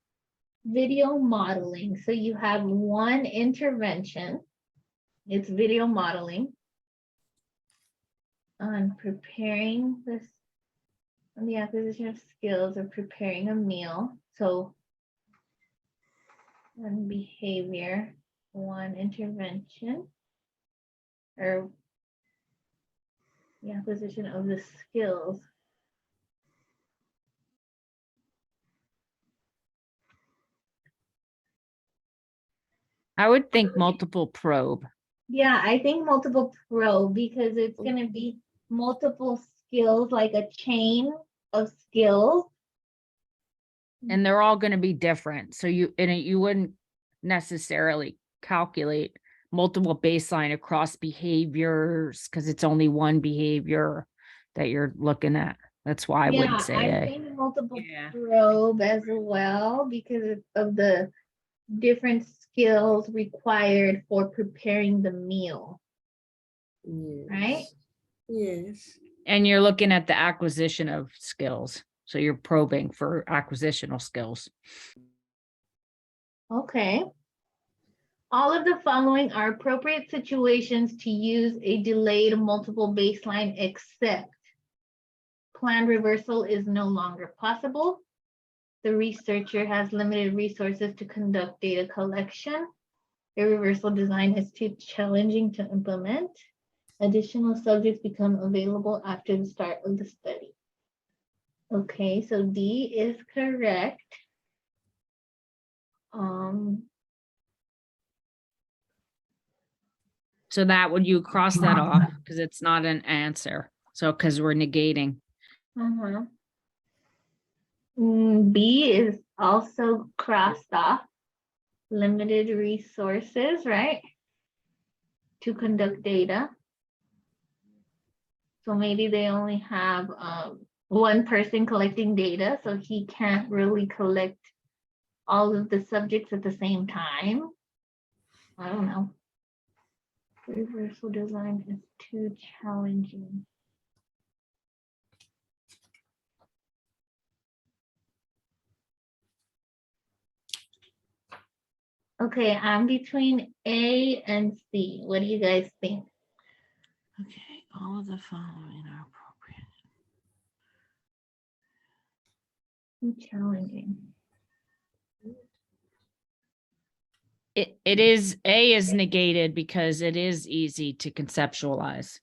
video modeling. So you have one intervention. It's video modeling on preparing this, on the acquisition of skills of preparing a meal. So one behavior, one intervention, or the acquisition of the skills. I would think multiple probe. Yeah, I think multiple probe because it's gonna be multiple skills, like a chain of skills. And they're all going to be different. So you wouldn't necessarily calculate multiple baseline across behaviors because it's only one behavior that you're looking at. That's why I wouldn't say I A. think multiple Yeah. probe as well because of the different skills required for preparing the meal, Yes. right? Yes. And you're looking at the acquisition of skills. So you're probing for acquisitional skills. Okay. All of the following are appropriate situations to use a delayed multiple baseline, except planned reversal is no longer possible. The researcher has limited resources to conduct data collection. A reversal design is too challenging to implement. Additional subjects become available after the start of the study. Okay, so D is correct. So that would you cross that off because it's not an answer. So because we're negating. Mhm. B is also crossed off. Limited resources, right? To conduct data. So maybe they only have one person collecting data, so he can't really collect all of the subjects at the same time. I don't know. Reversal design is too challenging. Okay, I'm between A and C. What do you guys think? Okay, all of the following are appropriate. Too challenging. It is A is negated because it is easy to conceptualize.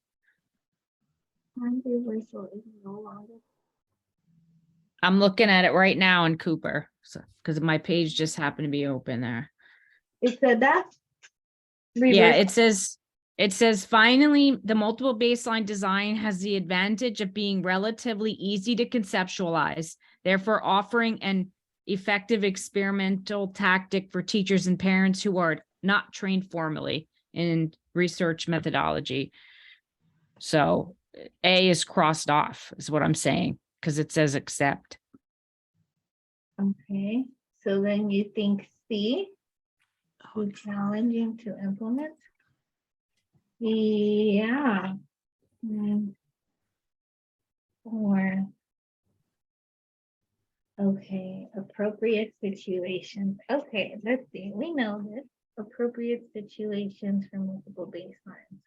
Time reversal is no longer. I'm looking at it right now in Cooper. So because my page just happened to be open there. It said that. Yeah, Reverse- it says finally the multiple baseline design has the advantage of being relatively easy to conceptualize, therefore offering an effective experimental tactic for teachers and parents who are not trained formally in research methodology. So A is crossed off is what I'm saying because it says accept. Okay, so then you think C, too challenging to implement? Yeah. Or, okay, appropriate situations. Okay, let's see, we know this. Appropriate situations for multiple baselines.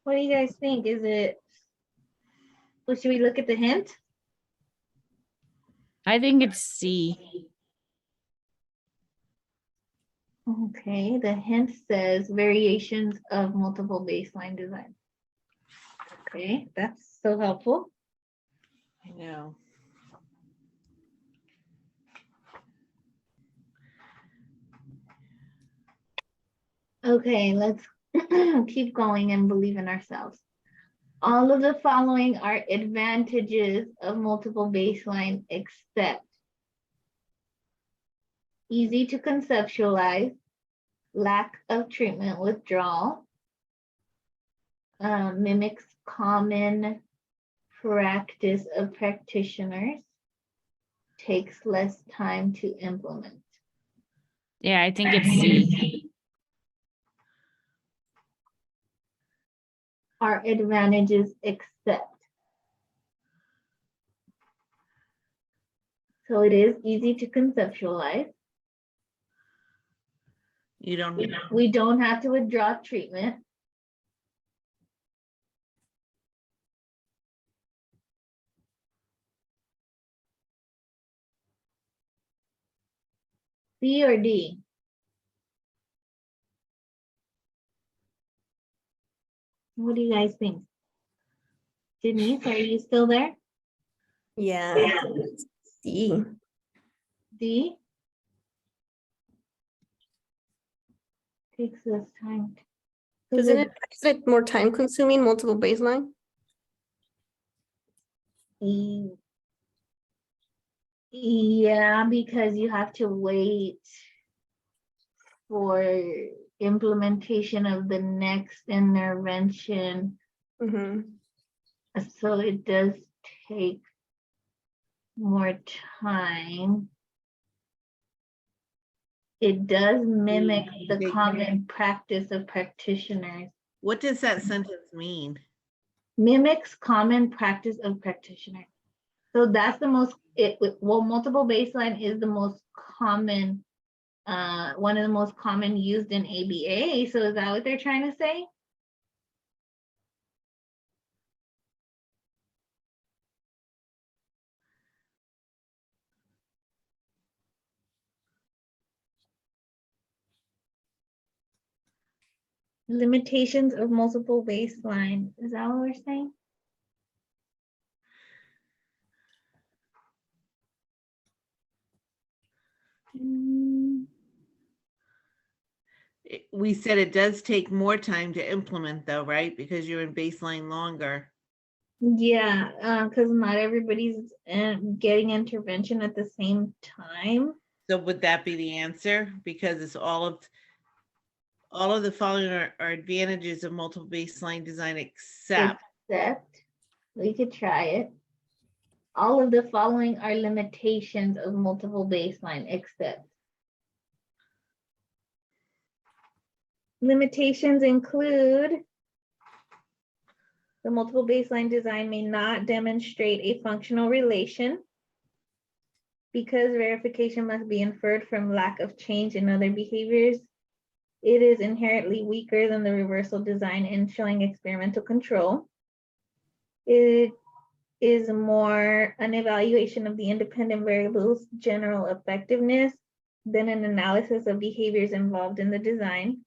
What do you guys think? Is it, well, should we look at the hint? I think it's C. Okay, the hint says variations of multiple baseline design. Okay, that's so helpful. I know. Okay, let's keep going and believe in ourselves. All of the following are advantages of multiple baseline except easy to conceptualize, lack of treatment withdrawal, mimics common practice of practitioners, takes less time to implement. Yeah, I think it's C. Are advantages except. So it is easy to conceptualize. You don't, We don't have to withdraw treatment. C or D? What do you guys think? Denise, are you still there? Yeah. C. D? Takes less time. So Isn't it more time consuming, multiple baseline? Yeah, because you have to wait for implementation of the next intervention. Mm-hmm. So it does take more time. It does mimic the They- common practice of practitioners. What does that sentence mean? Mimics common practice of practitioners. So that's the most, multiple baseline is the most common, one of the most common used in ABA. So is that what they're trying to say? Limitations of multiple baseline. Is that what we're saying? We said it does take more time to implement though, right? Because you're in baseline longer. Yeah, because not everybody's getting intervention at the same time. So would that be the answer? Because it's all of the following are advantages of multiple baseline design except. Except, we could try it. All of the following are limitations of multiple baseline except. Limitations include the multiple baseline design may not demonstrate a functional relation because verification must be inferred from lack of change in other behaviors. It is inherently weaker than the reversal design in showing experimental control. It is more an evaluation of the independent variables' general effectiveness than an analysis of behaviors involved in the design.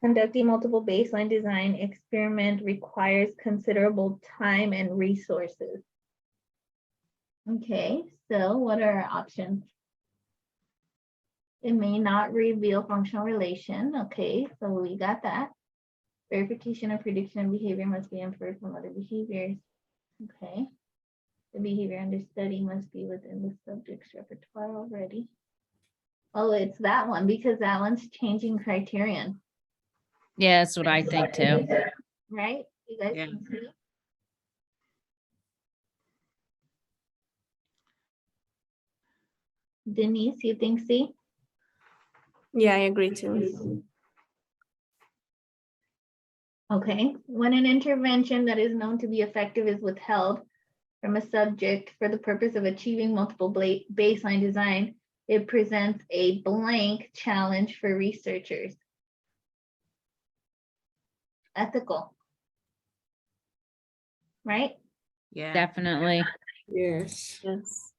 Conducting multiple baseline design experiment requires considerable time and resources. Okay, so what are our options? It may not reveal functional relation. Okay, so we got that. Verification or prediction of behavior must be inferred from other behaviors. Okay. The behavior under study must be within the subject's repertoire already. Oh, it's that one because that one's changing criterion. Yeah, that's what I think too. Right? You guys Yeah. can see. Denise, you think C? Yeah, I agree too. Okay, when an intervention that is known to be effective is withheld from a subject for the purpose of achieving multiple baseline design, it presents a blank challenge for researchers. Ethical. Right? Yeah. Definitely. Yes. Yes.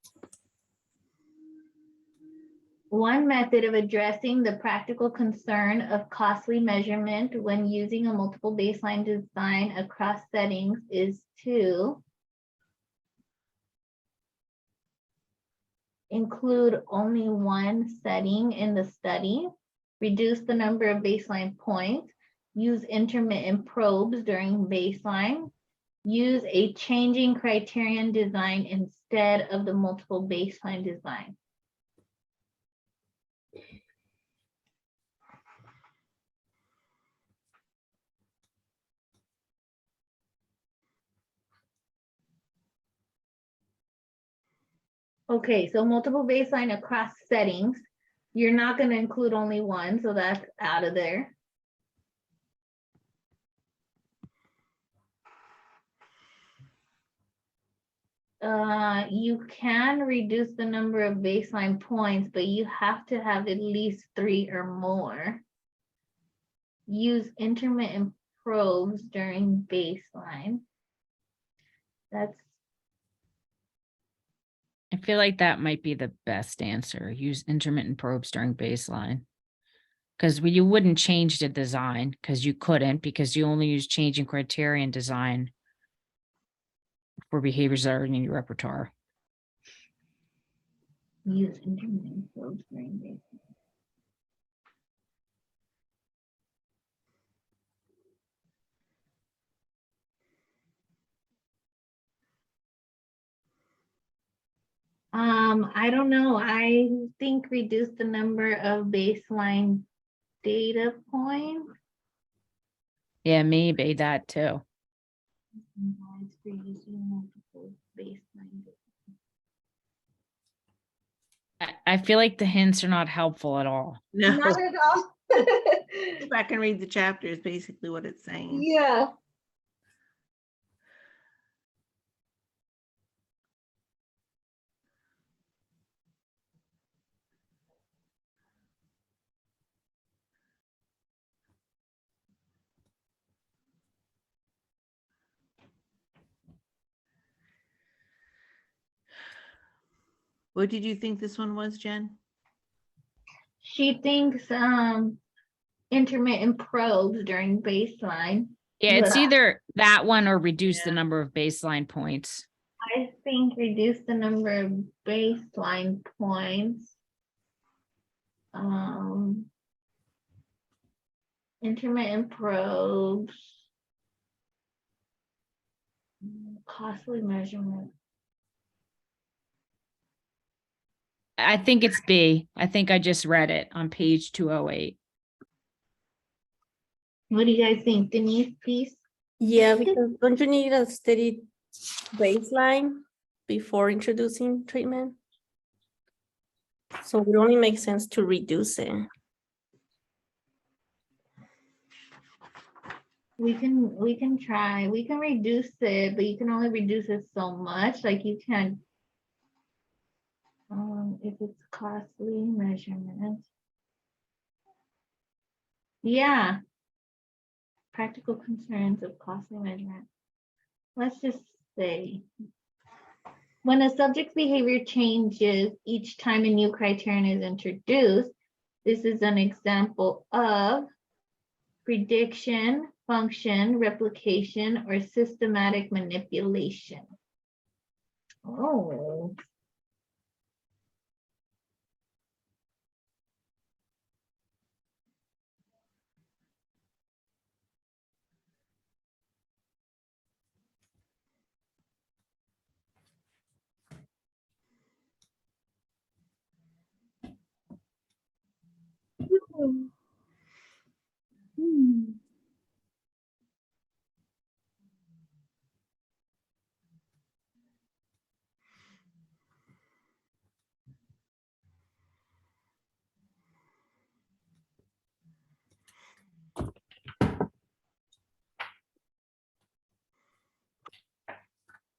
One method of addressing the practical concern of costly measurement when using a multiple baseline design across settings is to include only one setting in the study, reduce the number of baseline points, use intermittent probes during baseline, use a changing criterion design instead of the multiple baseline design. Okay, so multiple baseline across settings. You're not going to include only one, so that's out of there. You can reduce the number of baseline points, but you have to have at least 3 or more. Use intermittent probes during baseline. That's I feel like that might be the best answer. Use intermittent probes during baseline. Because you wouldn't change the design because you couldn't, because you only use changing criterion design for behaviors that are in your repertoire. use intermittent probes during baseline. I don't know. I think reduce the number of baseline data points. Yeah, maybe that too. Provides for using multiple baseline. I feel like the hints are not helpful at all. No, Not at all. go back and read the chapter is basically what it's saying. Yeah. What did you think this one was, Jen? She thinks intermittent probes during baseline. Yeah, it's But either that one or reduce the Yeah. number of baseline points. I think reduce the number of baseline points. Intermittent probes. Costly measurement. I think it's B. I think I just read it on page 208. What do you guys think, Denise, please? Yeah, because don't you need a steady baseline before introducing treatment? So it only makes sense to reduce it. We can try, we can reduce it, but you can only reduce it so much, like you can't. If it's costly measurement. Yeah. Practical concerns of costly measurement. Let's just say. When a subject's behavior changes each time a new criterion is introduced, this is an example of prediction, function, replication, or systematic manipulation. Oh. Hmm.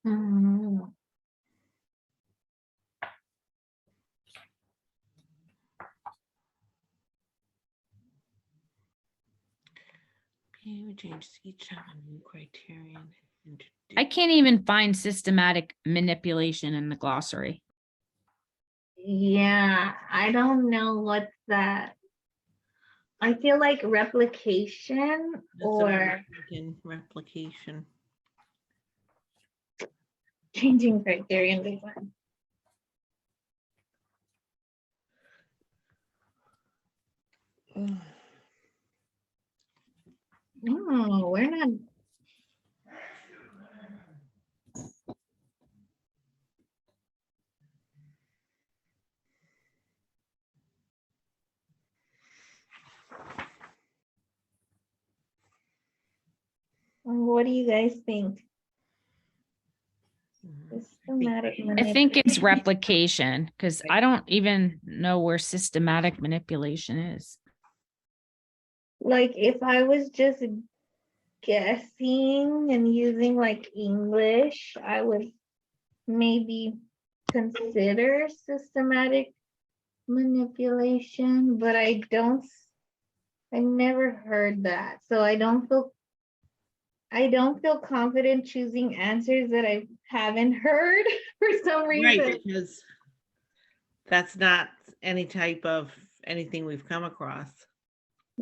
Hmm. Behavior changes each time a new criterion is introduced. I can't even find systematic manipulation in the glossary. Yeah, I don't know what's that. I feel like replication That's what I was or thinking, replication. changing criterion design. No, we're not. What do you guys think? Systematic I think it's manipulation. replication because I don't even know where systematic manipulation is. Like if I was just guessing and using like English, I would maybe consider systematic manipulation, but I never heard that. So I don't feel confident choosing answers that I haven't heard for some reason. Right, because that's not any type of anything we've come across.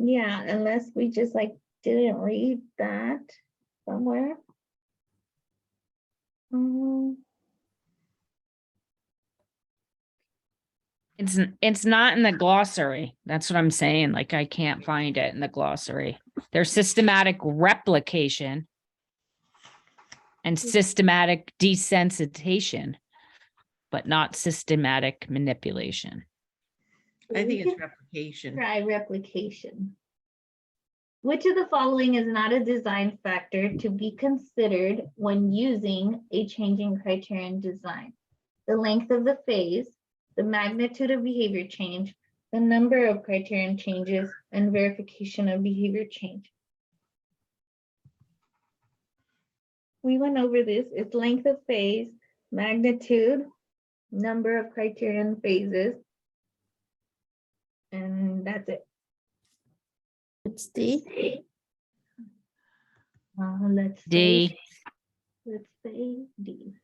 Yeah, unless we just like didn't read that somewhere. It's not in the glossary. That's what I'm saying. Like I can't find it in the glossary. There's systematic replication and systematic desensitization, but not systematic manipulation. I think it's can replication. try replication. Which of the following is not a design factor to be considered when using a changing criterion design? The length of the phase, the magnitude of behavior change, the number of criterion changes, and verification of behavior change. We went over this. It's length of phase, magnitude, number of criterion phases, and that's it. It's D. Let's D. say, let's say D.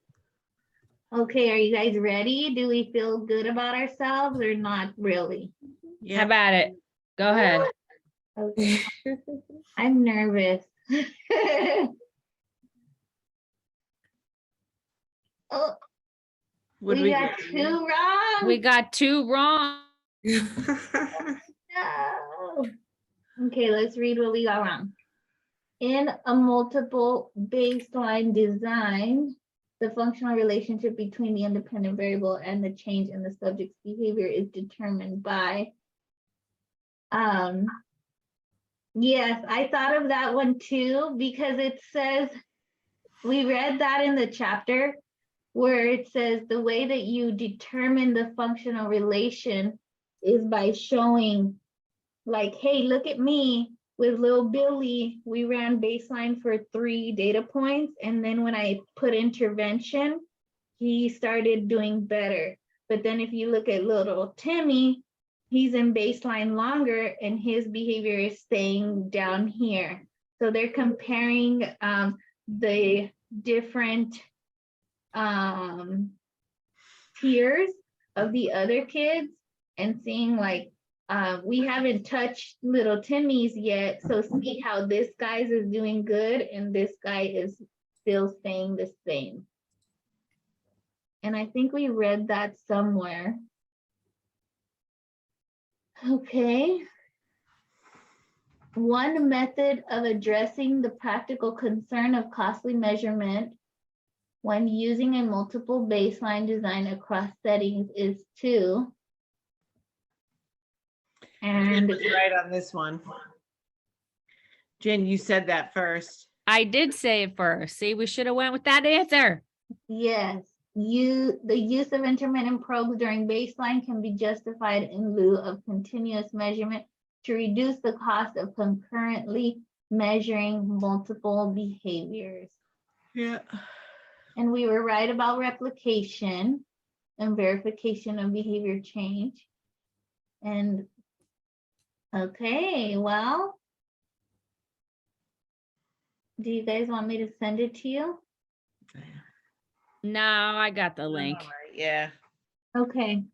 Okay, are you guys ready? Do we feel good about ourselves or not really? How Yeah. about it? Go ahead. Okay, I'm nervous. Oh, Would we got two wrong. We got 2 wrong. No. Okay, let's read what we got wrong. In a multiple baseline design, the functional relationship between the independent variable and the change in the subject's behavior is determined by. Yes, I thought of that one too, because it says, we read that in the chapter where it says the way that you determine the functional relation is by showing like, hey, look at me with little Billy. We ran baseline for 3 data points. And then when I put intervention, he started doing better. But then if you look at little Timmy, he's in baseline longer and his behavior is staying down here. So they're comparing the different tiers of the other kids and seeing like, we haven't touched little Timmy's yet, so see how this guy's is doing good and this guy is still staying the same. And I think we read that somewhere. Okay. One method of addressing the practical concern of costly measurement when using a multiple baseline design across settings is to. Jen And was right on this one. Jen, you said that first. I did say it first. See, we should have went with that answer. yes, the use of intermittent probes during baseline can be justified in lieu of continuous measurement to reduce the cost of concurrently measuring multiple behaviors. Yeah. And we were right about replication and verification of behavior change. And okay, well, do you guys want me to send it to you? No, I got the link. Yeah. Okay,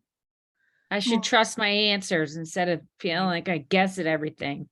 I should trust my answers instead of feeling like I guess at everything.